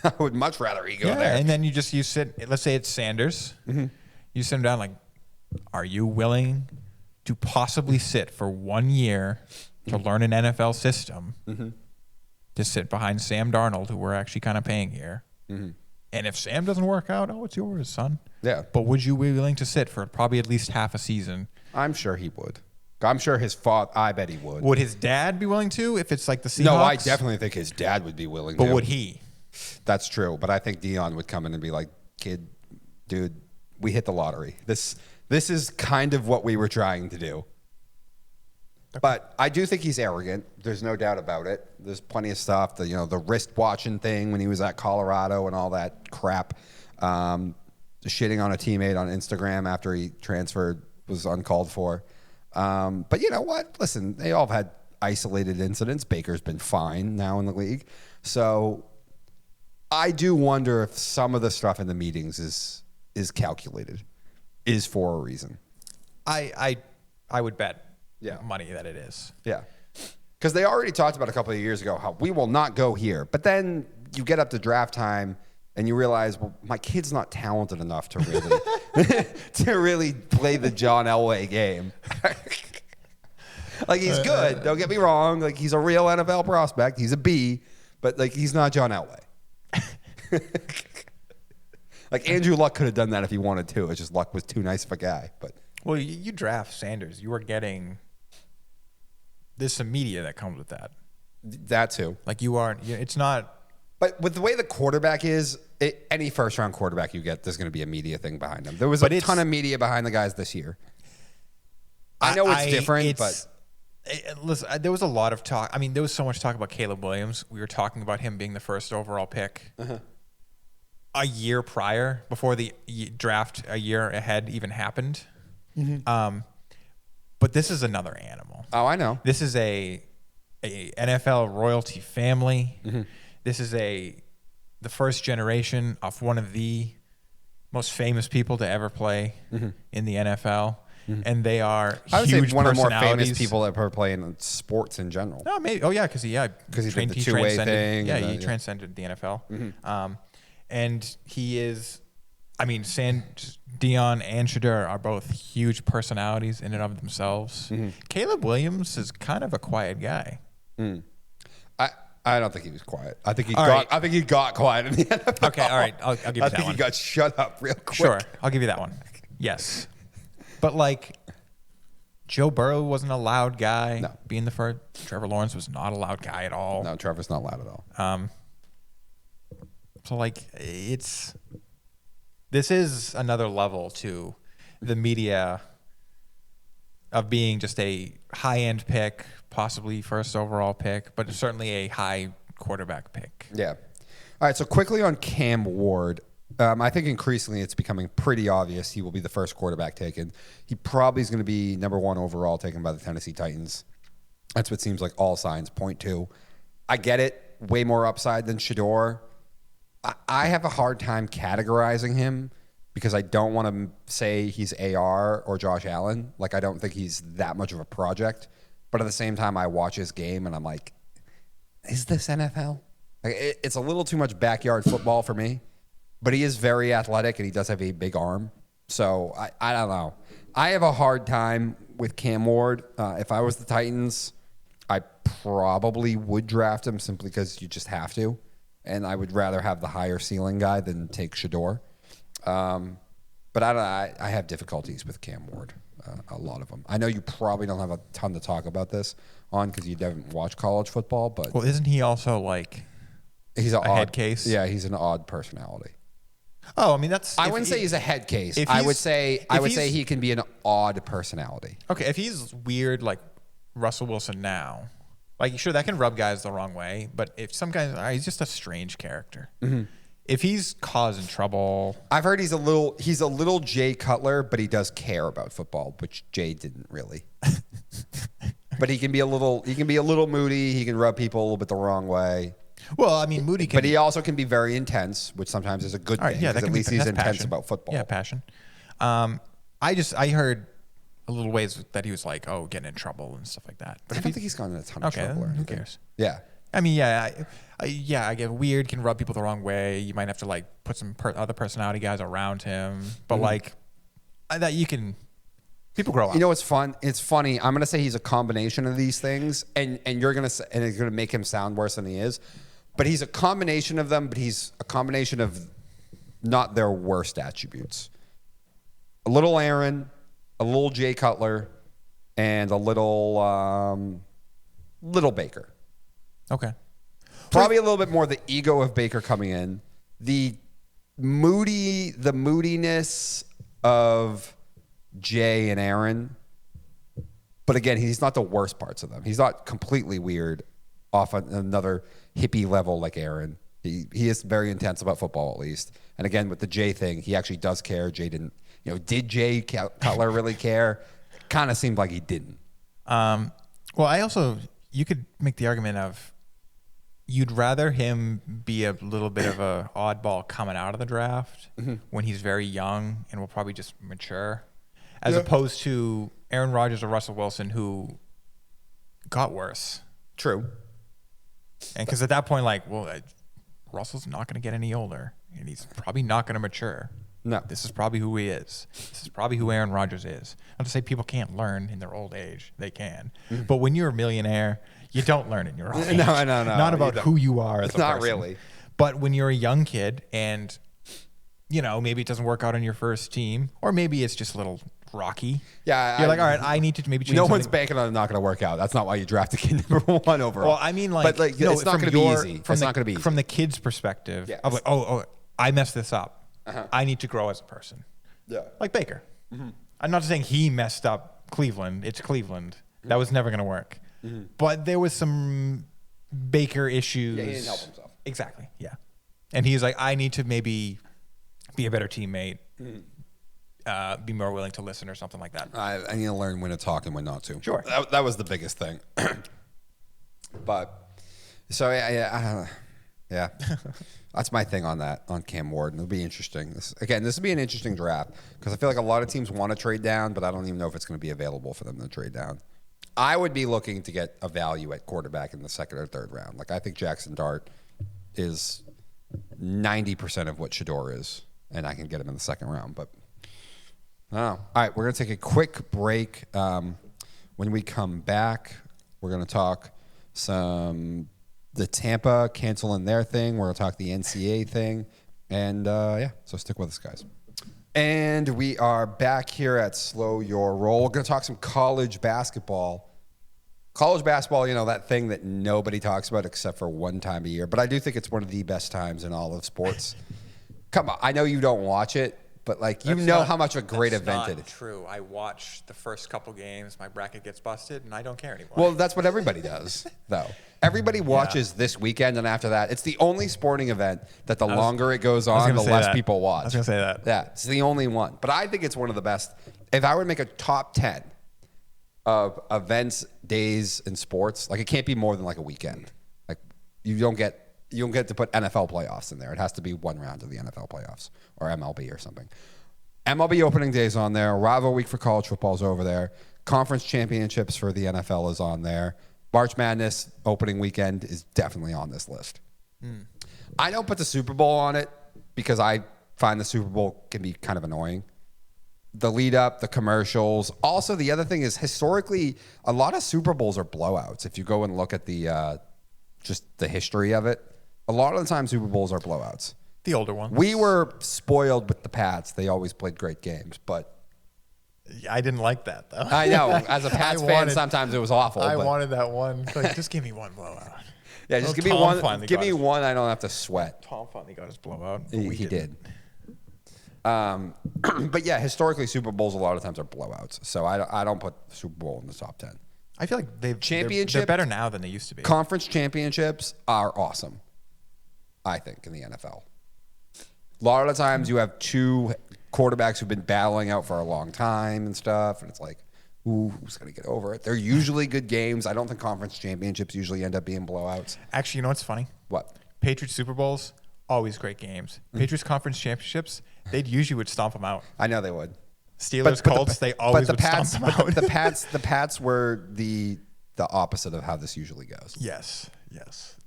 I would much rather he go there. And then you sit, let's say it's Sanders. Mm-hmm. You sit him down like, are you willing to possibly sit for 1 year to learn an NFL system to sit behind Sam Darnold, who we're actually kind of paying here? Mm-hmm. And if Sam doesn't work out, it's yours, son. Yeah. But would you be willing to sit for probably at least half a season? I'm sure he would. I'm sure his father, I bet he would. Would his dad be willing to if it's like the Seahawks? No, I definitely think his dad would be willing to. But would he? That's true. But I think Dion would come in and be like, kid, dude, we hit the lottery. This is kind of what we were trying to do. Okay. But I do think he's arrogant. There's no doubt about it. There's plenty of stuff. The wrist watching thing when he was at Colorado and all that crap. Shitting on a teammate on Instagram after he transferred was uncalled for. But you know what? Listen, they all have had isolated incidents. Baker's been fine now in the league. So I do wonder if some of the stuff in the meetings is calculated, is for a reason. I would bet money that it is. Yeah. Because they already talked about a couple of years ago how we will not go here. But then you get up to draft time and you realize, well, my kid's not talented enough to really to really play the John Elway game. Like, he's good. Don't get me wrong. Like, he's a real NFL prospect. He's a B, but like, he's not John Elway. Like, Andrew Luck could have done that if he wanted to. It's just Luck was too nice of a guy. But well, you draft Sanders. You are getting there's some media that comes with that. That too. Like, you aren't. It's not. But with the way the quarterback is, any first-round quarterback you get, there's going to be a media thing behind him. There was a ton of media behind the guys this year. I know it's different, but listen, there was a lot of talk. I mean, there was so much talk about Caleb Williams. We were talking about him being the first overall pick a year prior, before the draft a year ahead even happened. But this is another animal. Oh, I know. This is a NFL royalty family. This is the first generation of one of the most famous people to ever play in the NFL. And they are huge, I would say one of the more famous people that ever play in sports in general. No, maybe. Oh, yeah, because he did the two-way thing. Yeah, he transcended the NFL. And he is, I mean, Dion and Shadeur are both huge personalities in and of themselves. Caleb Williams is kind of a quiet guy. I don't think he was quiet. I think he got quiet in the NFL. Okay, all right. I'll give you that one. I think he got shut up real quick. Sure, I'll give you that one. Yes. But, like, Joe Burrow wasn't a loud guy. No. Being the first. Trevor Lawrence was not a loud guy at all. No, Trevor's not loud at all. So, like, this is another level to the media of being just a high-end pick, possibly first overall pick, but certainly a high quarterback pick. Yeah. All right, so quickly on Cam Ward. I think increasingly it's becoming pretty obvious he will be the first quarterback taken. He probably is going to be number 1 overall taken by the Tennessee Titans. That's what seems like all signs point to. I get it. Way more upside than Shadeur. I have a hard time categorizing him because I don't want to say he's AR or Josh Allen. Like, I don't think he's that much of a project. But at the same time, I watch his game and I'm like, is this NFL? Like, it's a little too much backyard football for me. But he is very athletic and he does have a big arm. So I don't know. I have a hard time with Cam Ward. If I was the Titans, I probably would draft him simply because you just have to. And I would rather have the higher ceiling guy than take Shadeur. But I have difficulties with Cam Ward, a lot of them. I know you probably don't have a ton to talk about this on because you haven't watched college football. But well, isn't he also like he's a head case? Yeah, he's an odd personality. Oh, I mean that's. I wouldn't say he's a head case. I would say he can be an odd personality. Okay, if he's weird like Russell Wilson now, like sure that can rub guys the wrong way. But if some guys, he's just a strange character. If he's causing trouble, I've heard he's a little Jay Cutler, but he does care about football, which Jay didn't really. But he can be a little moody. He can rub people a little bit the wrong way. Well, I mean, Moody can. But he also can be very intense, which sometimes is a good thing. Yeah, that at least he's intense passion. about football. Yeah, passion. I heard a little ways that he was like, getting in trouble and stuff like that. But I don't think he's gotten in a ton of trouble. Who cares? Yeah. I mean, I get weird, can rub people the wrong way. You might have to like put some other personality guys around him, but like that you can. People grow up. You know what's fun? It's funny. I'm gonna say he's a combination of these things, and you're gonna say, and it's gonna make him sound worse than he is. But he's a combination of them. But he's a combination of not their worst attributes. A little Aaron, a little Jay Cutler, and a little Baker. Okay. Probably a little bit more the ego of Baker coming in. The moodiness of Jay and Aaron. But again, he's not the worst parts of them. He's not completely weird off another hippie level like Aaron. He is very intense about football, at least. And again, with the Jay thing, he actually does care. Jay didn't, did Jay Cutler really care? Kind of seemed like he didn't. Well, you could make the argument of you'd rather him be a little bit of a oddball coming out of the draft when he's very young and will probably just mature, as opposed to Aaron Rodgers or Russell Wilson who got worse. True. And because at that point, Russell's not going to get any older. and he's probably not going to mature. No. This is probably who he is. This is probably who Aaron Rodgers is. Not to say people can't learn in their old age. They can. But when you're a millionaire, you don't learn in your old age. No. Not about who you are as a person. Not really. But when you're a young kid and, maybe it doesn't work out on your first team, or maybe it's just a little rocky. Yeah. You're like, all right, I need to maybe change No something. one's banking on it not going to work out. That's not why you drafted kid number 1 overall. Well, I mean, like, but it's not going to be easy. It's not going to be easy. From the kid's perspective, Yeah. of like, oh, I messed this up. I need to grow as a person. Yeah. Like Baker. I'm not saying he messed up Cleveland. It's Cleveland. That was never going to work. But there was some Baker issues. Yeah, he didn't help himself. Exactly, yeah. And he's like, I need to maybe be a better teammate, be more willing to listen or something like that. I need to learn when to talk and when not to. Sure. That was the biggest thing. But, so, yeah. That's my thing on that, on Cam Ward. It'll be interesting. This will be an interesting draft because I feel like a lot of teams want to trade down, but I don't even know if it's going to be available for them to trade down. I would be looking to get a value at quarterback in the 2nd or 3rd round. Like, I think Jackson Dart is 90% of what Shadeur is, and I can get him in the 2nd round. But, I don't know. All right, we're going to take a quick break. When we come back, we're going to talk the Tampa canceling their thing. We're going to talk the NCAA thing. And, so stick with us, guys. And we are back here at Slow Your Roll. We're going to talk some college basketball. College basketball, that thing that nobody talks about except for one time a year. But I do think it's one of the best times in all of sports. Come on. I know you don't watch it, but, how much of a great event it is. That's not true. I watch the first couple games, my bracket gets busted, and I don't care anymore. Well, that's what everybody does, though. Everybody watches this weekend, and after that, it's the only sporting event that the longer it goes on, the less people watch. I was going to say that. Yeah, it's the only one. But I think it's one of the best. If I were to make a top 10 of events, days, in sports, it can't be more than a weekend. You don't get to put NFL playoffs in there. It has to be one round of the NFL playoffs or MLB or something. MLB opening day is on there. Rival week for college football is over there. Conference championships for the NFL is on there. March Madness opening weekend is definitely on this list. I don't put the Super Bowl on it because I find the Super Bowl can be kind of annoying. The lead up, the commercials. Also, the other thing is historically, a lot of Super Bowls are blowouts. If you go and look at the just the history of it, a lot of the time Super Bowls are blowouts. The older ones. We were spoiled with the Pats. They always played great games, but I didn't like that, though. I know. As a Pats fan, sometimes it was awful. I wanted that one. Just give me one blowout. Yeah, just give me one. Give me one. I don't have to sweat. Tom finally got his blowout. He did. But yeah, historically, Super Bowls a lot of times are blowouts. So I don't put Super Bowl in the top 10. I feel like they're better now than they used to be. Conference championships are awesome, I think, in the NFL. A lot of the times you have two quarterbacks who've been battling out for a long time and stuff, and it's like, who's going to get over it? They're usually good games. I don't think conference championships usually end up being blowouts. Actually, you know what's funny? What? Patriots Super Bowls, always great games. Patriots conference championships, they usually would stomp them out. I know they would. Steelers, Colts, they always would stomp them out. The Pats were the opposite of how this usually goes. Yes.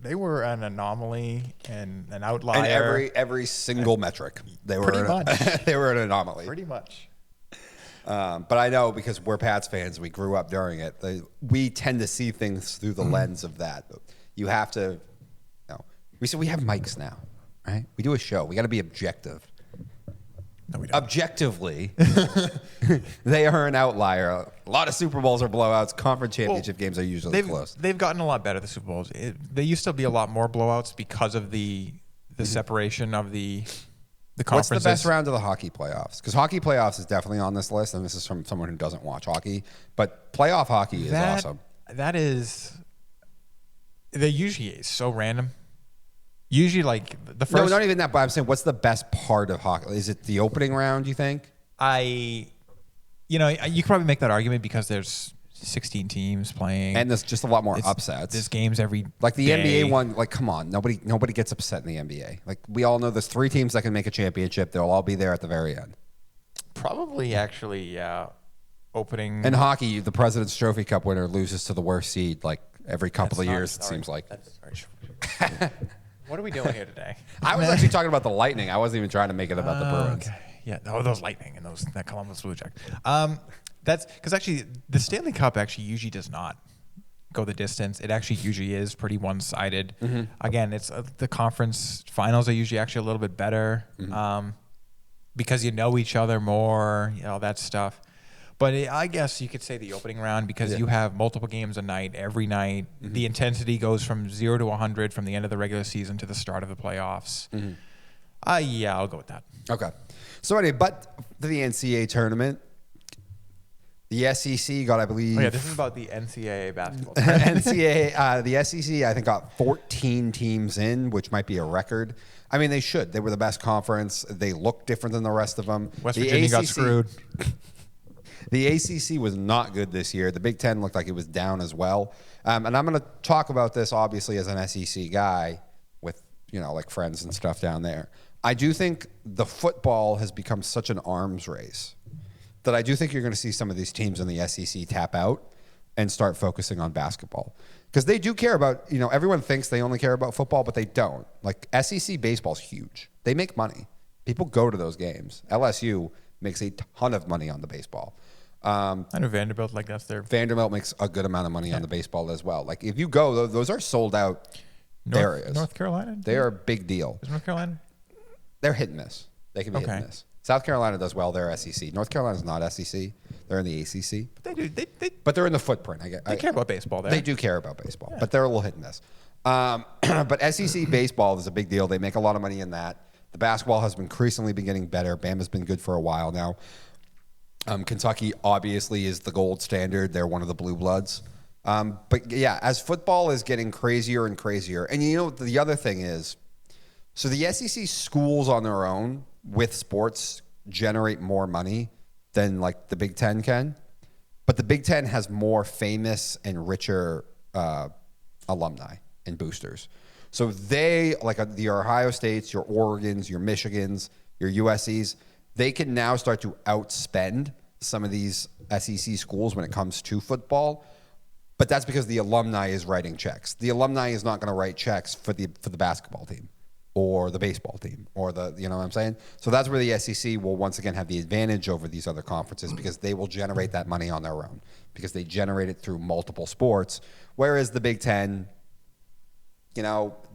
They were an anomaly and an outlier. And every single metric. They were they were an anomaly. Pretty much. But I know because we're Pats fans, we grew up during it. We tend to see things through the lens of that. You have to, we have mics now, right? We do a show. We got to be objective. No, we don't. Objectively, they are an outlier. A lot of Super Bowls are blowouts. Conference championship games are usually close. They've gotten a lot better, the Super Bowls. They used to be a lot more blowouts because of the separation of the conferences. What's the best round of the hockey playoffs? Because hockey playoffs is definitely on this list, and this is from someone who doesn't watch hockey. But playoff hockey is awesome. They usually is so random. Usually, like the first. No, not even that. But I'm saying, what's the best part of hockey? Is it the opening round? You think? You could probably make that argument because there's 16 teams playing, and there's just a lot more upsets. There's games every like the day. NBA one. Like, come on, nobody gets upset in the NBA. Like, we all know there's 3 teams that can make a championship. They'll all be there at the very end. Probably, actually, yeah. Opening in hockey, the President's Trophy Cup winner loses to the worst seed like every couple of years. It seems like. What are we doing here today? I was actually talking about the Lightning. I wasn't even trying to make it about the Bruins. Okay. Yeah. Oh, those Lightning and that Columbus Blue Jackets. That's because actually the Stanley Cup actually usually does not go the distance. It actually usually is pretty one-sided. Mm-hmm. Again, it's the conference finals are usually actually a little bit better because you know each other more, that stuff. But I guess you could say the opening round because you have multiple games a night, every night. Mm-hmm. The intensity goes from 0 to 100 from the end of the regular season to the start of the playoffs. Mm-hmm. I'll go with that. Okay. So anyway, but the NCAA tournament, the SEC got, I believe. Oh yeah, this is about the NCAA basketball. The SEC, I think, got 14 teams in, which might be a record. I mean, they should. They were the best conference. They look different than the rest of them. West Virginia got screwed. The ACC was not good this year. The Big Ten looked like it was down as well. And I'm going to talk about this, obviously, as an SEC guy with, like friends and stuff down there. I do think the football has become such an arms race that I do think you're going to see some of these teams in the SEC tap out and start focusing on basketball. Because they do care about, everyone thinks they only care about football, but they don't. Like, SEC baseball's huge. They make money. People go to those games. LSU makes a ton of money on the baseball. I know Vanderbilt, that's their... Vanderbilt makes a good amount of money on the baseball as well. Like, if you go, those are sold out areas. North Carolina? They are a big deal. Is North Carolina? They're hit and miss. They can be hit and miss. South Carolina does well. They're SEC. North Carolina's not SEC. They're in the ACC. But they do. But they're in the footprint. They care about baseball there. They do care about baseball, but they're a little hit and miss. But SEC baseball is a big deal. They make a lot of money in that. The basketball has increasingly been getting better. Bama's been good for a while now. Kentucky obviously is the gold standard. They're one of the blue bloods. But yeah, as football is getting crazier and crazier, and the other thing is, so the SEC schools on their own with sports generate more money than like the Big Ten can, but the Big Ten has more famous and richer alumni and boosters. So they, like the Ohio States, your Oregons, your Michigans, your USCs, they can now start to outspend some of these SEC schools when it comes to football. But that's because the alumni is writing checks. The alumni is not going to write checks for the basketball team or the baseball team or you know what I'm saying? So that's where the SEC will once again have the advantage over these other conferences because they will generate that money on their own because they generate it through multiple sports. Whereas the Big Ten,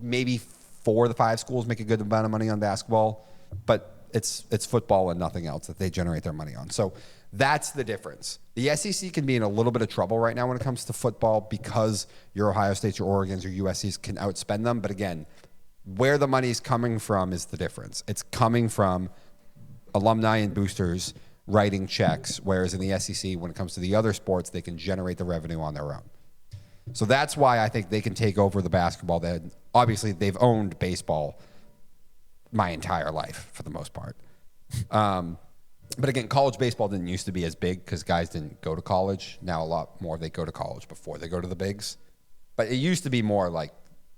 maybe 4 of the 5 schools make a good amount of money on basketball, but it's football and nothing else that they generate their money on. So that's the difference. The SEC can be in a little bit of trouble right now when it comes to football because your Ohio States, your Oregons, your USCs can outspend them. But again, where the money's coming from is the difference. It's coming from alumni and boosters writing checks, whereas in the SEC, when it comes to the other sports, they can generate the revenue on their own. So that's why I think they can take over the basketball. That obviously they've owned baseball my entire life for the most part. But again, college baseball didn't used to be as big because guys didn't go to college. Now a lot more they go to college before they go to the bigs. But it used to be more like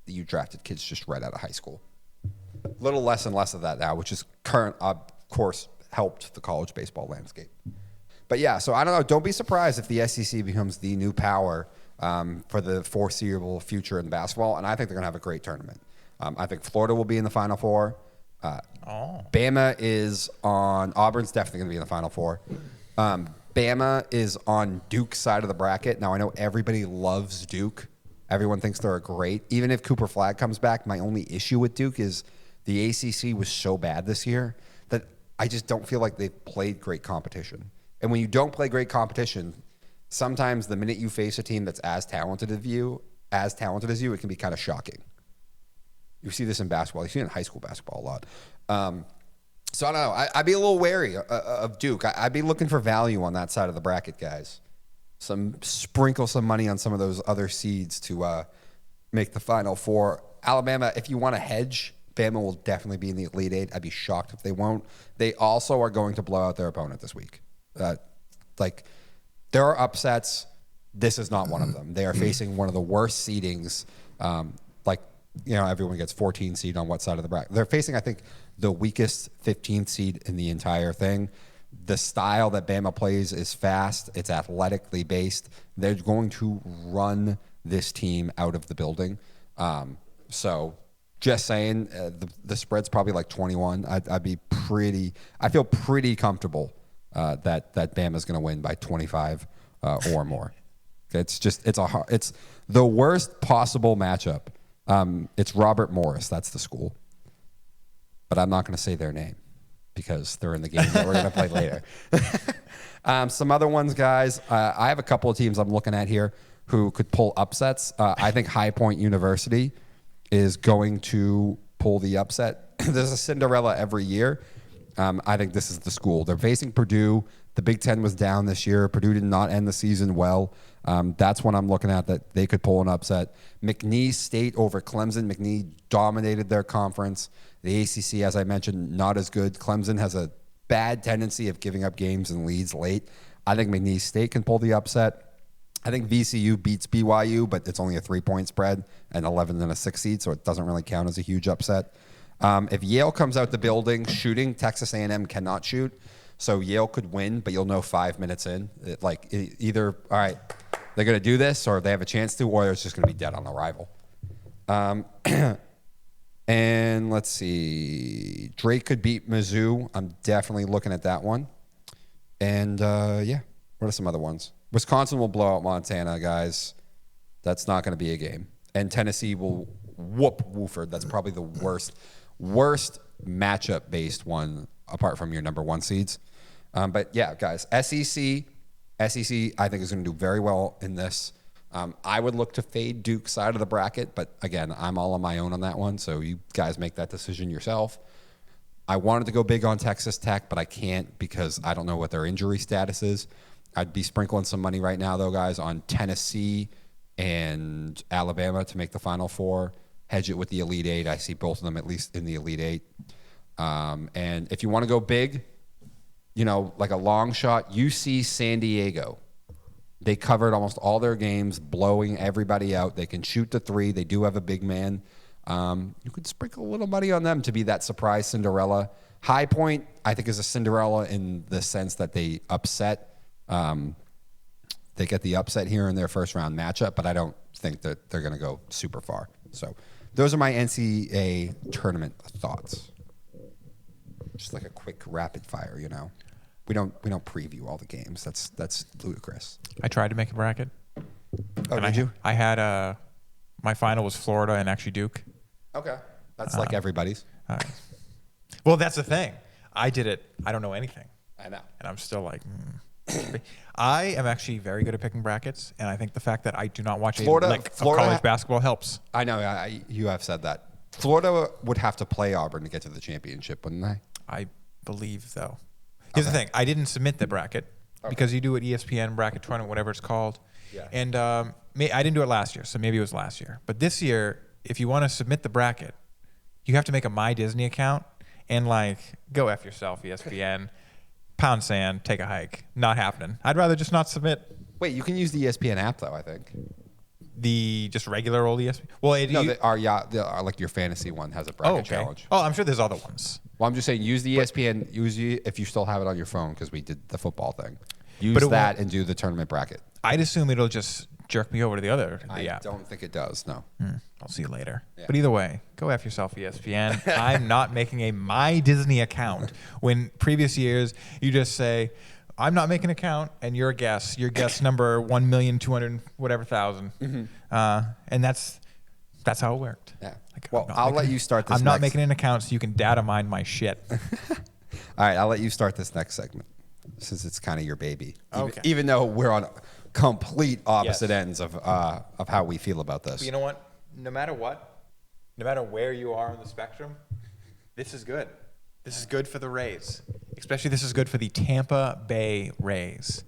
you drafted kids just right out of high school. A little less and less of that now, which is of course, helped the college baseball landscape. But yeah, so I don't know. Don't be surprised if the SEC becomes the new power for the foreseeable future in basketball. And I think they're going to have a great tournament. I think Florida will be in the Final Four. Bama is on. Auburn's definitely going to be in the Final Four. Bama is on Duke's side of the bracket. Now, I know everybody loves Duke. Everyone thinks they're great. Even if Cooper Flagg comes back, my only issue with Duke is the ACC was so bad this year that I just don't feel like they've played great competition. And when you don't play great competition, sometimes the minute you face a team that's as talented as you, it can be kind of shocking. You see this in basketball. You see it in high school basketball a lot. So I don't know. I'd be a little wary of Duke. I'd be looking for value on that side of the bracket, guys. Sprinkle some money on some of those other seeds to make the Final Four. Alabama, if you want to hedge, Bama will definitely be in the Elite Eight. I'd be shocked if they won't. They also are going to blow out their opponent this week. There are upsets. This is not one of them. They are facing one of the worst seedings. Everyone gets 14 seed on what side of the bracket. They're facing, I think, the weakest 15th seed in the entire thing. The style that Bama plays is fast. It's athletically based. They're going to run this team out of the building. So Just saying, the spread's probably like 21. I feel pretty comfortable that Bama's going to win by 25 or more. It's the worst possible matchup. It's Robert Morris. That's the school. But I'm not going to say their name because they're in the game that we're going to play later. Some other ones, guys. I have a couple of teams I'm looking at here who could pull upsets. I think High Point University is going to pull the upset. There's a Cinderella every year. I think this is the school. They're facing Purdue. The Big Ten was down this year. Purdue did not end the season well. That's what I'm looking at, that they could pull an upset. McNeese State over Clemson. McNeese dominated their conference. The ACC, as I mentioned, not as good. Clemson has a bad tendency of giving up games and leads late. I think McNeese State can pull the upset. I think VCU beats BYU, but it's only a 3-point spread and 11 and a 6 seed, so it doesn't really count as a huge upset. If Yale comes out the building shooting, Texas A&M cannot shoot, so Yale could win, but you'll know 5 minutes in. Either, all right, they're going to do this, or they have a chance to, or it's just going to be dead on arrival. And let's see. Drake could beat Mizzou. I'm definitely looking at that one. And, yeah, what are some other ones? Wisconsin will blow out Montana, guys. That's not going to be a game. And Tennessee will whoop Wofford. That's probably the worst matchup-based one apart from your number 1 seeds. But, yeah, guys, SEC, I think, is going to do very well in this. I would look to fade Duke's side of the bracket, but, again, I'm all on my own on that one, so you guys make that decision yourself. I wanted to go big on Texas Tech, but I can't because I don't know what their injury status is. I'd be sprinkling some money right now, though, guys, on Tennessee and Alabama to make the Final Four. Hedge it with the Elite Eight. I see both of them at least in the Elite Eight. And if you want to go big, like a long shot, UC San Diego. They covered almost all their games, blowing everybody out. They can shoot the 3. They do have a big man. You could sprinkle a little money on them to be that surprise Cinderella. High Point, I think, is a Cinderella in the sense that they upset. They get the upset here in their first round matchup, but I don't think that they're going to go super far. So those are my NCAA tournament thoughts. Just like a quick rapid fire, We don't preview all the games. That's ludicrous. I tried to make a bracket. Oh, did you? I had my final was Florida and actually Duke. Okay, that's like everybody's. Well, that's the thing. I did it. I don't know anything. I know, and I'm still like. I am actually very good at picking brackets, and I think the fact that I do not watch Florida of college basketball helps. I know. You have said that. Florida would have to play Auburn to get to the championship, wouldn't they? I believe so. Here's the thing. I didn't submit the bracket because you do it ESPN bracket tournament, whatever it's called. Yeah. And I didn't do it last year, so maybe it was last year. But this year, if you want to submit the bracket, you have to make a My Disney account and go F yourself, ESPN. Pound sand, take a hike. Not happening. I'd rather just not submit. Wait, you can use the ESPN app though, I think. The just regular old ESPN? Well, like your fantasy one has a bracket challenge. Oh, I'm sure there's other ones. Well, I'm just saying use the ESPN, if you still have it on your phone because we did the football thing. Use that and do the tournament bracket. I'd assume it'll just jerk me over to the app. I don't think it does, no. I'll see you later. Yeah. But either way, go F yourself, ESPN. I'm not making a My Disney account when previous years you just say, I'm not making an account, and you're a guest. You're guest number 1,200,000 whatever thousand. And that's how it worked. Yeah. I'll let you start this. I'm not making an account so you can data mine my shit. All right, I'll let you start this next segment since it's kind of your baby. Even though we're on complete opposite ends of how we feel about this. But you know what? No matter where you are on the spectrum, this is good. This is good for the Rays. Especially this is good for the Tampa Bay Rays.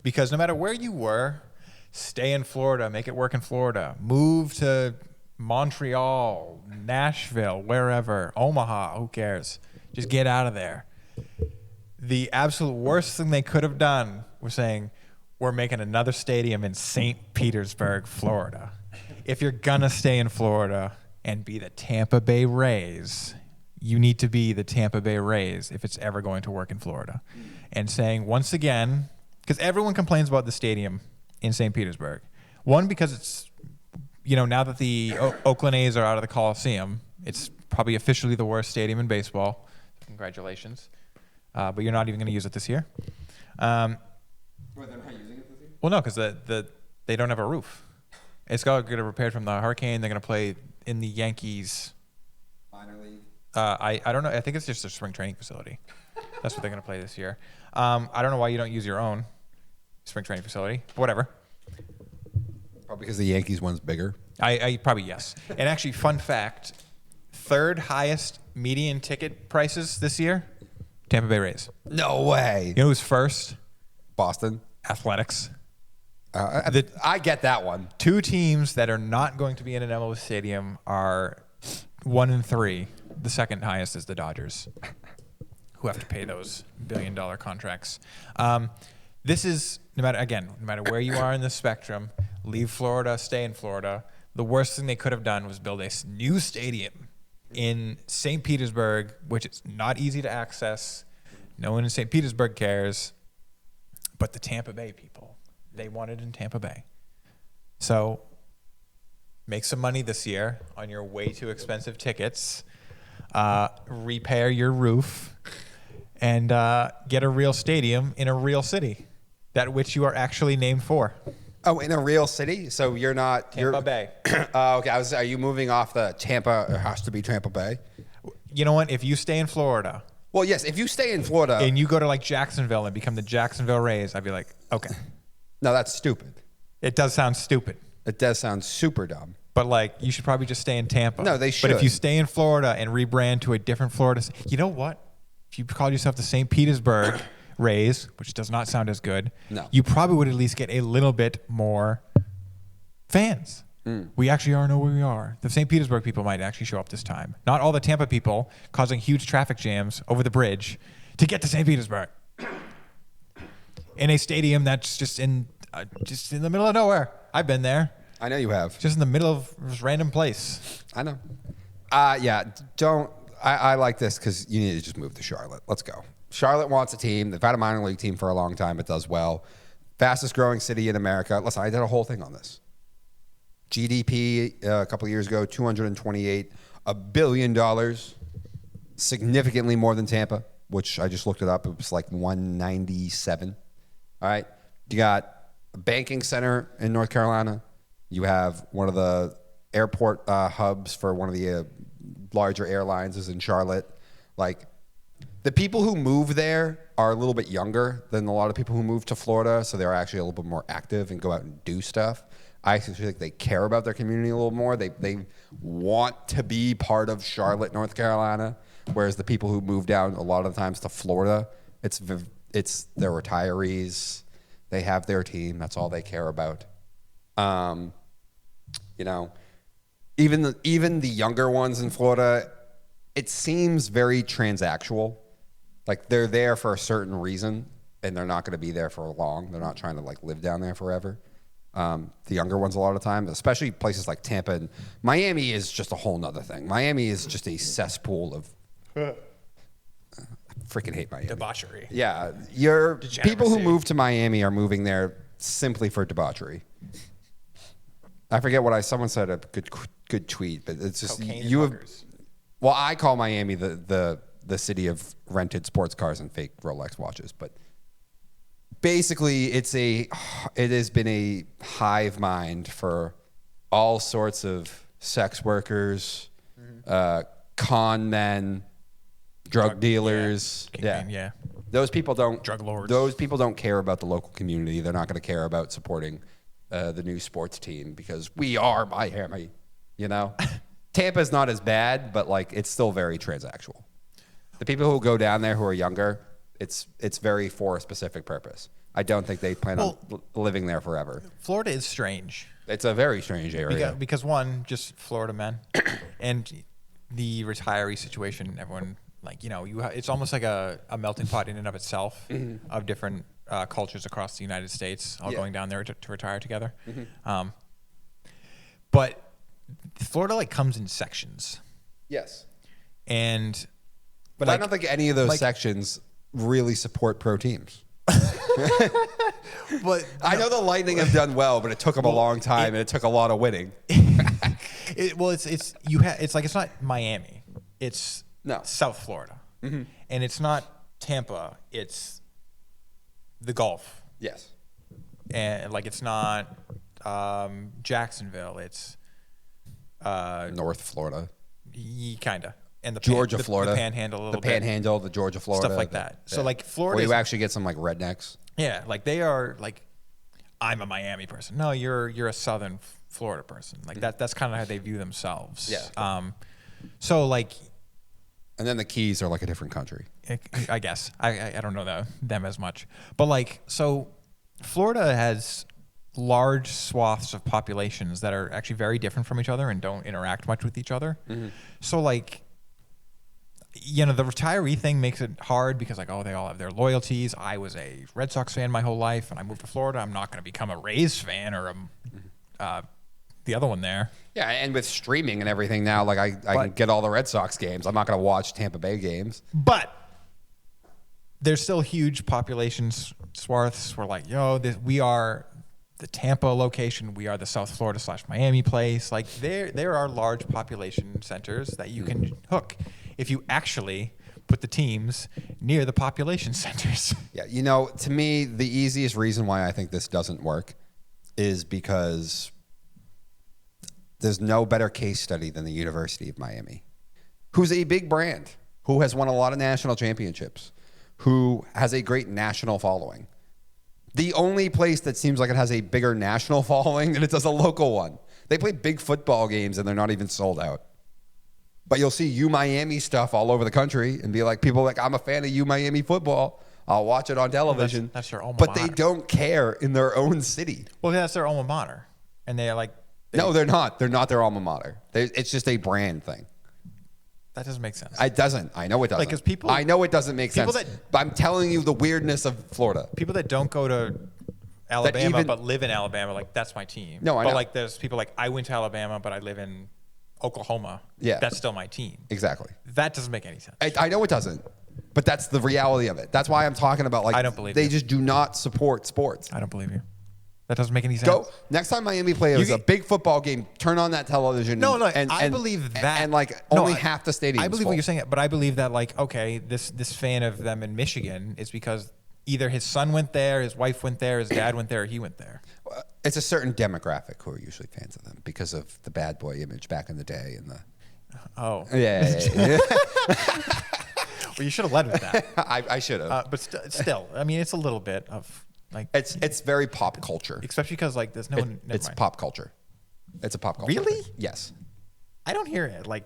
Because no matter where you were, stay in Florida, make it work in Florida, move to Montreal, Nashville, wherever, Omaha, who cares? Just get out of there. The absolute worst thing they could have done was saying, we're making another stadium in St. Petersburg, Florida. If you're going to stay in Florida and be the Tampa Bay Rays, you need to be the Tampa Bay Rays if it's ever going to work in Florida. And saying, once again, because everyone complains about the stadium in St. Petersburg. One, because it's, now that the Oakland A's are out of the Coliseum, It's probably officially the worst stadium in baseball. Congratulations. But you're not even going to use it this year. Wait, they're not using it this year? Well, no, because they don't have a roof. It's got to get repaired from the hurricane. They're going to play in the Yankees. Minor league. I don't know. I think it's just a spring training facility. That's what they're going to play this year. I don't know why you don't use your own spring training facility. Whatever. Probably because the Yankees one's bigger. I probably, yes. And actually, fun fact, third highest median ticket prices this year, Tampa Bay Rays. No way. You know who's first? Boston. Athletics. I get that one. Two teams that are not going to be in an MLS stadium are 1 and 3. The second highest is the Dodgers, who have to pay those billion-dollar contracts. This is, no matter where you are in the spectrum, leave Florida, stay in Florida. The worst thing they could have done was build a new stadium in St. Petersburg, which is not easy to access. No one in St. Petersburg cares. But the Tampa Bay people, they want it in Tampa Bay. So make some money this year on your way too expensive tickets. Repair your roof. And get a real stadium in a real city, that which you are actually named for. Oh, in a real city? So you're not... Tampa Bay. Okay, are you moving off the Tampa... It has to be Tampa Bay? You know what? If you stay in Florida... Well, yes, if you stay in Florida... And you go to like Jacksonville and become the Jacksonville Rays, I'd be like, okay. No, that's stupid. It does sound stupid. It does sound super dumb. But like, you should probably just stay in Tampa. No, they should. But if you stay in Florida and rebrand to a different Florida... You know what? If you called yourself the St. Petersburg Rays, which does not sound as good, no, you probably would at least get a little bit more fans. We actually know where we are. The St. Petersburg people might actually show up this time. Not all the Tampa people causing huge traffic jams over the bridge to get to St. Petersburg. In a stadium that's just in the middle of nowhere. I've been there. I know you have. Just in the middle of this random place. I know. Yeah, don't... I like this because you need to just move to Charlotte. Let's go. Charlotte wants a team. They've had a minor league team for a long time. It does well. Fastest growing city in America. Listen, I did a whole thing on this. GDP a couple of years ago, $228 billion. Significantly more than Tampa, which I just looked it up. It was like 197. All right. You got a banking center in North Carolina. You have one of the airport hubs for one of the larger airlines is in Charlotte. Like, the people who move there are a little bit younger than a lot of people who move to Florida, so they're actually a little bit more active and go out and do stuff. I actually think they care about their community a little more. They want to be part of Charlotte, North Carolina, whereas the people who move down a lot of the times to Florida, it's their retirees. They have their team. That's all they care about. You know, even the younger ones in Florida, it seems very transactional. Like, they're there for a certain reason, and they're not going to be there for long. They're not trying to like live down there forever. The younger ones, a lot of time, especially places like Tampa and Miami, is just a whole nother thing. Miami is just a cesspool of. I freaking hate Miami. Debauchery. Yeah, people who move to Miami are moving there simply for debauchery. I forget what someone said, a good tweet, but it's just well, I call Miami the city of rented sports cars and fake Rolex watches, but basically it has been a hive mind for all sorts of sex workers, con men, drug dealers. Yeah. Those people don't drug lords. Those people don't care about the local community. They're not going to care about supporting the new sports team because we are Miami. You know, Tampa's not as bad, but like it's still very transactional. The people who go down there who are younger, it's very for a specific purpose. I don't think they plan on living there forever. Florida is strange. It's a very strange area. Because one, just Florida men, and the retiree situation. Everyone, like, you know, it's almost like a melting pot in and of itself of different cultures across the United States, all going down there to retire together. But Florida like comes in sections. Yes. But I don't think any of those sections really support pro teams. But I know the Lightning have done well, but it took them a long time and it took a lot of winning. It's like it's not Miami. It's No. South Florida, and it's not Tampa. It's the Gulf, Yes. and like it's not Jacksonville. It's North Florida. Kinda. And the Georgia, Florida. the Panhandle, a little the Panhandle, the Georgia, Florida, stuff like that. So like where Florida, you actually get some like rednecks. yeah, like they are like, I'm a Miami person. No, you're a Southern Florida person. Like that's kind of how they view themselves. Yeah. So like, And then the Keys are like a different country. I guess I don't know them as much, but like so, Florida has large swaths of populations that are actually very different from each other and don't interact much with each other. So like, you know, the retiree thing makes it hard because like, oh, they all have their loyalties. I was a Red Sox fan my whole life, and I moved to Florida. I'm not going to become a Rays fan or the other one there. Yeah, and with streaming and everything now, like I can get all the Red Sox games. I'm not going to watch Tampa Bay games. But there's still huge population swaths where like, we are the Tampa location. We are the South Florida / Miami place. Like there are large population centers that you can hook if you actually put the teams near the population centers. Yeah, you know, to me, the easiest reason why I think this doesn't work is because there's no better case study than the University of Miami, who's a big brand, who has won a lot of national championships, who has a great national following. The only place that seems like it has a bigger national following than it does a local one. They play big football games and they're not even sold out. But you'll see Miami stuff all over the country and be like, people like, I'm a fan of Miami football. I'll watch it on television. That's their alma but mater. they don't care in their own city. Well, that's their alma mater. And they're like... No, they're not. They're not their alma mater. It's just a brand thing. That doesn't make sense. It doesn't. I know it doesn't. Like, 'cause people... I know it doesn't make sense. But I'm telling you the weirdness of Florida. People that don't go to Alabama but live in Alabama, like, that's my team. No, I know. But, like, there's people like, I went to Alabama, but I live in Oklahoma. Yeah. That's still my team. Exactly. That doesn't make any sense. I know it doesn't. But that's the reality of it. That's why I'm talking about, like, I don't believe they you. just do not support sports. I don't believe you. That doesn't make any sense. Go next time Miami plays a big football game. Turn on that television. I believe that, and like only half the stadium. I believe what you're saying, but I believe that like okay, this fan of them in Michigan is because either his son went there, his wife went there, his dad went there, or he went there. It's a certain demographic who are usually fans of them because of the bad boy image back in the day and the. Oh yeah. Well, you should have led with that. I should have. But still, I mean, it's a little bit of. Like it's very pop culture, especially because like there's no one. It's pop culture. It's a pop culture. Really? Thing. Yes. I don't hear it. Like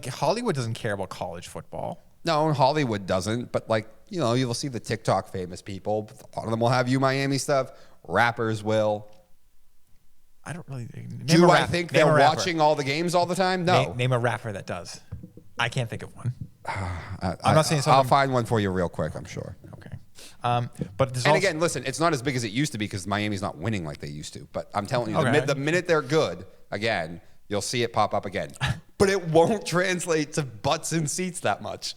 Hollywood doesn't care about college football. No, Hollywood doesn't. But like you'll see the TikTok famous people. A lot of them will have Miami stuff. Rappers will. I don't really. Do I think they're watching all the games all the time? No. Name a rapper that does. I can't think of one. I'm not saying something. I'll find one for you real quick. I'm sure. Okay. But again, listen, it's not as big as it used to be because Miami's not winning like they used to. But I'm telling you, the minute they're good, again, you'll see it pop up again. But it won't translate to butts and seats that much.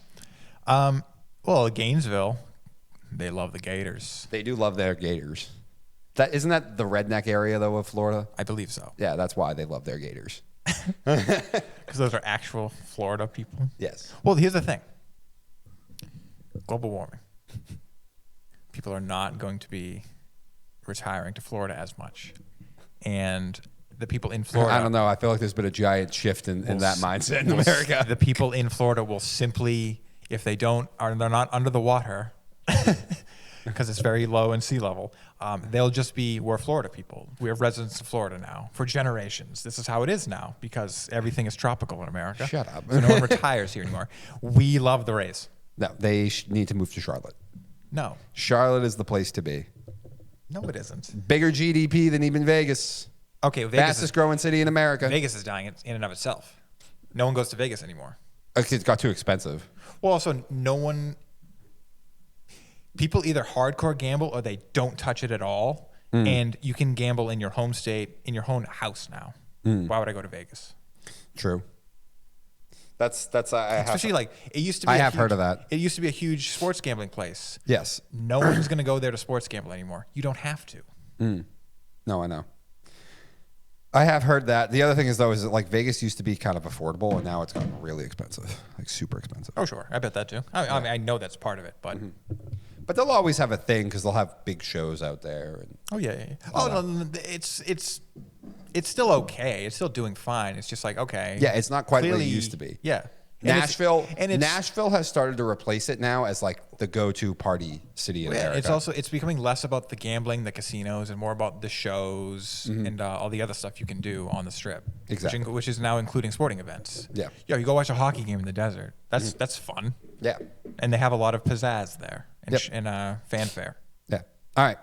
Well, Gainesville, they love the Gators. They do love their Gators. Isn't that the redneck area though of Florida? I believe so. Yeah, that's why they love their Gators. Because those are actual Florida people. Yes. Well, here's the thing. Global warming. People are not going to be retiring to Florida as much. And the people in Florida... I don't know. I feel like there's been a giant shift in that mindset in America. The people in Florida will simply, if they're not under the water, because it's very low in sea level, we're Florida people. We're residents of Florida now for generations. This is how it is now because everything is tropical in America. Shut up. So no one retires here anymore. We love the Rays. No, they need to move to Charlotte. No. Charlotte is the place to be. No, it isn't. Bigger GDP than even Vegas. Okay, Vegas fastest growing city in America. Vegas is dying in and of itself. No one goes to Vegas anymore. It got too expensive. Well, also, people either hardcore gamble or they don't touch it at all. And you can gamble in your home state, in your own house now. Why would I go to Vegas? True. Especially like it used to be. I have heard of that. It used to be a huge sports gambling place. Yes. No one's going to go there to sports gamble anymore. You don't have to. No, I know. I have heard that. The other thing is though, is that like Vegas used to be kind of affordable, and now it's gotten really expensive, like super expensive. Oh, sure. I bet that too. I mean, I know that's part of it, but. But they'll always have a thing because they'll have big shows out there. And Oh yeah. Oh no, it's still okay. It's still doing fine. It's just like okay. yeah, it's not quite what Clearly, it used to be. Yeah. Nashville has started to replace it now as like the go-to party city in America. It's becoming less about the gambling, the casinos, and more about the shows and all the other stuff you can do on the strip. Exactly. Which is now including sporting events. Yeah. Yo, you go watch a hockey game in the desert. That's fun. Yeah. And they have a lot of pizzazz there and, Yep. and fanfare. Yeah. All right.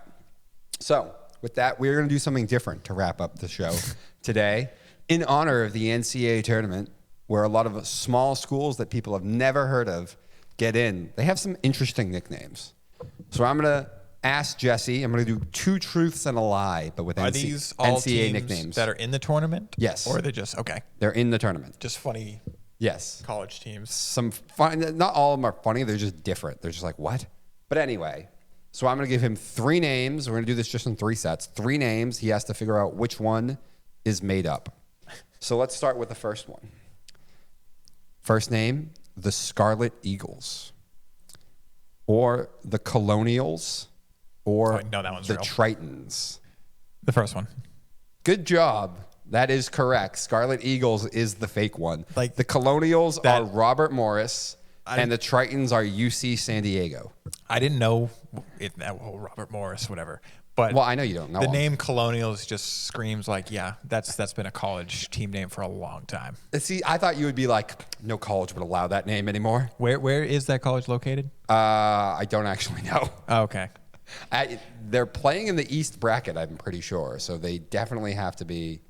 So with that, we're going to do something different to wrap up the show today in honor of the NCAA tournament, where a lot of small schools that people have never heard of get in. They have some interesting nicknames. So I'm going to ask Jesse. I'm going to do 2 truths and a lie, but with Are these all NCAA teams nicknames. that are in the tournament? Yes. Or are they just okay? They're in the tournament. Just funny Yes. college teams. Some fun. Not all of them are funny. They're just different. They're just like, what? But anyway, so I'm going to give him 3 names. We're going to do this just in 3 sets. 3 names. He has to figure out which one is made up. So let's start with the first one. First name, the Scarlet Eagles, or the Colonials, or no, that one's the real. Tritons. The first one. Good job. That is correct. Scarlet Eagles is the fake one. Like the Colonials that- are Robert Morris, and the Tritons are UC San Diego. I didn't know Robert Morris, whatever. But Well, I know you don't know the him. name Colonials just screams like, yeah, that's been a college team name for a long time. See, I thought you would be like, no college would allow that name anymore. Where is that college located? I don't actually know. Oh, okay. They're playing in the East bracket, I'm pretty sure. So they definitely have to be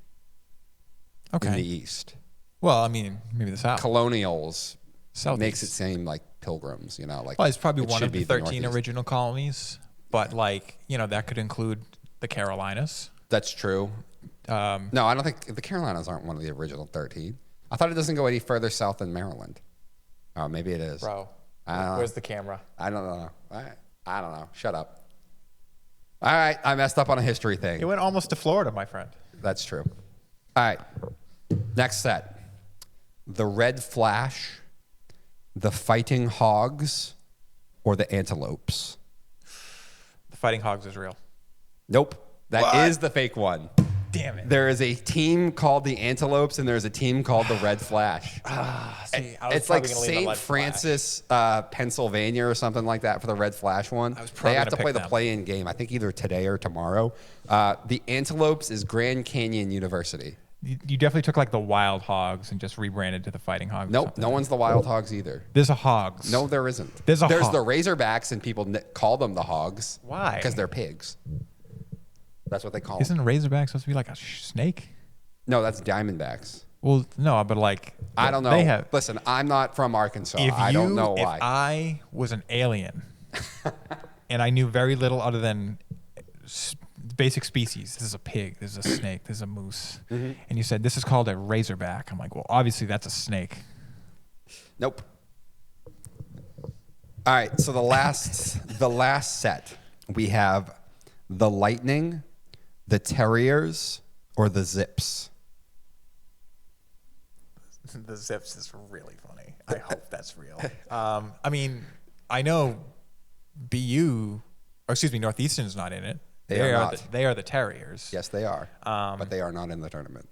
Okay. in the East. Well, I mean, maybe the South. Colonials Southeast. makes it seem like pilgrims, you know, like Well, it's probably it one should of the be 13 Northeast. original colonies, but like, that could include the Carolinas. That's true. Um, No, I don't think the Carolinas aren't one of the original 13. I thought it doesn't go any further south than Maryland. Oh, maybe it is. bro, know. where's the camera? I don't know. I don't know. Shut up. All right, I messed up on a history thing. It went almost to Florida, my friend. That's true. All right, next set. The Red Flash, the Fighting Hogs, or the Antelopes? The Fighting Hogs is real. Nope, that is What? the fake one. Damn it. There is a team called the Antelopes, and there's a team called the Red Flash. See, I was It's like probably gonna lean on St. Lead Francis, Pennsylvania, or something like that for the Red Flash one. I was probably They have gonna to pick play the them. play-in game. I think either today or tomorrow. The Antelopes is Grand Canyon University. You definitely took like the Wild Hogs and just rebranded to the Fighting Hogs. or Nope, something. no one's the Wild Hogs either. There's a Hogs. No, there isn't. There's the Hog. Razorbacks, and people call them the Hogs. Why? Because they're pigs. That's what they call them. Isn't a Razorback supposed to be like a snake? No, that's Diamondbacks. Well, no, but like I don't know. They have. Listen, I'm not from Arkansas. If I don't know if why. I was an alien and I knew very little other than basic species, this is a pig, this is a snake, this is a moose, and you said this is called a razorback, I'm like, well, obviously that's a snake. Nope. All right, so the last set, we have the Lightning, the Terriers, or the Zips. The Zips is really funny. I hope that's real. I mean, I know Northeastern's not in it. They are not. They are the Terriers. Yes, they are, but they are not in the tournament.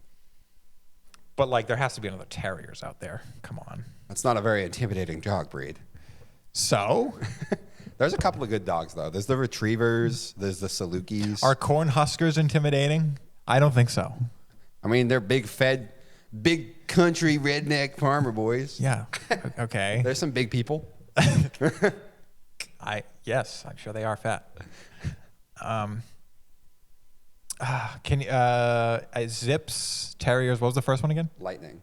But like, there has to be another Terriers out there. Come on. That's not a very intimidating dog breed. So, There's a couple of good dogs, though. There's the Retrievers. There's the Salukis. are Cornhuskers intimidating? I don't think so. I mean, they're big country redneck farmer boys. Yeah. Okay. There's some big people. Yes, I'm sure they are fat. Can you Zips, Terriers? What was the first one again? Lightning.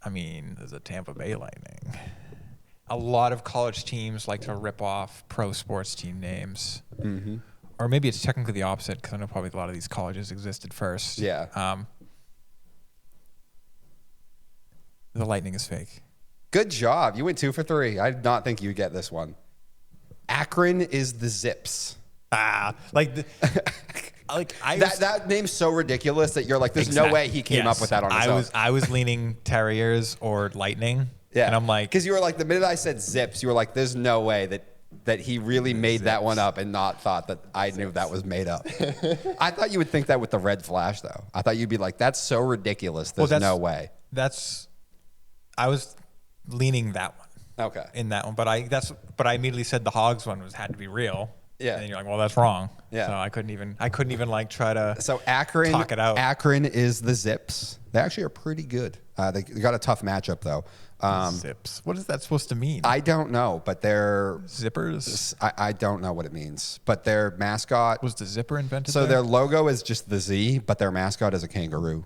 I mean, there's a Tampa Bay Lightning. A lot of college teams like to rip off pro sports team names. Mm-hmm. Or maybe it's technically the opposite, because I know probably a lot of these colleges existed first. Yeah. The Lightning is fake. Good job. You went 2 for 3. I did not think you'd get this one. Akron is the Zips. Like that name's so ridiculous that you're like, there's no way he came up with that on his own. I was leaning terriers or lightning. Yeah, and I'm like, because you were like, the minute I said zips, you were like, there's no way that he really made that one up and not thought that I knew that was made up. I thought you would think that with the red flash, though. I thought you'd be like, that's so ridiculous. There's no way. I was leaning that one. Okay. In that one, but I immediately said the hogs one had to be real. Yeah. And then you're like, well, that's wrong. Yeah. So I couldn't even like try to talk it out. Akron is the Zips. They actually are pretty good. They got a tough matchup though. Zips. What is that supposed to mean? I don't know, but they're zippers. I don't know what it means, but their mascot was the zipper invented. So their logo is just the Z, but their mascot is a kangaroo.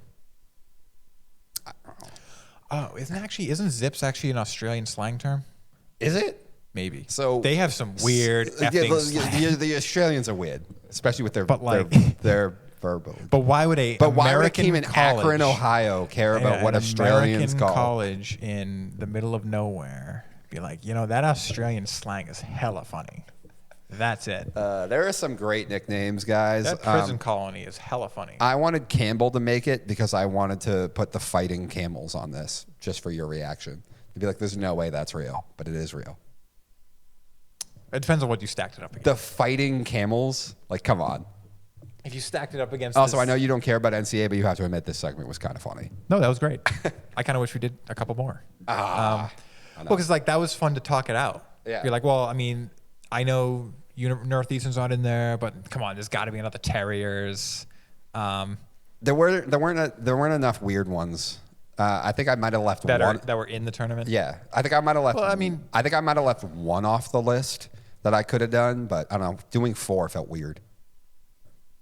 Oh, isn't zips actually an Australian slang term? Is it? Maybe. So they have some weird the Australians are weird, especially with their verbal. But why would why would a team in Akron, Ohio care about what Australians call college in the middle of nowhere be like, that Australian slang is hella funny. That's it. There are some great nicknames, guys. That prison colony is hella funny. I wanted Campbell to make it because I wanted to put the fighting camels on this just for your reaction. You'd be like, there's no way that's real, but it is real. It depends on what you stacked it up against. The fighting camels? Like, come on. If you stacked it up against Also, I know you don't care about NCAA, but you have to admit this segment was kind of funny. No, that was great. I kind of wish we did a couple more. Because that was fun to talk it out. Yeah. You're like, well, I mean, I know Northeastern's not in there, but come on, there's got to be another Terriers. There weren't enough weird ones. I think I might have left one that were in the tournament. Yeah, I think I might have left. Well, I think I might have left one off the list that I could have done, but I don't know. Doing 4 felt weird.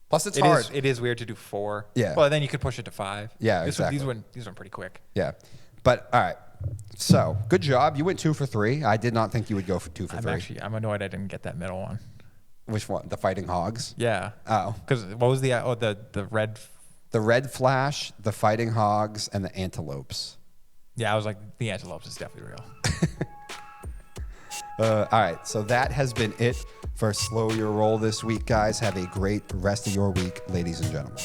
Plus, it's hard. It is weird to do 4. Yeah. Well, then you could push it to 5. Yeah, exactly. These went pretty quick. Yeah, but all right. So good job. You went 2 for 3. I did not think you would go for 2 for 3. I'm annoyed I didn't get that middle one. Which one? The fighting hogs? Yeah. Oh. Because what was the red? The red flash, the fighting hogs, and the antelopes. Yeah, I was like, the antelopes is definitely real. All right, so that has been it for Slow Your Roll this week, guys. Have a great rest of your week, ladies and gentlemen.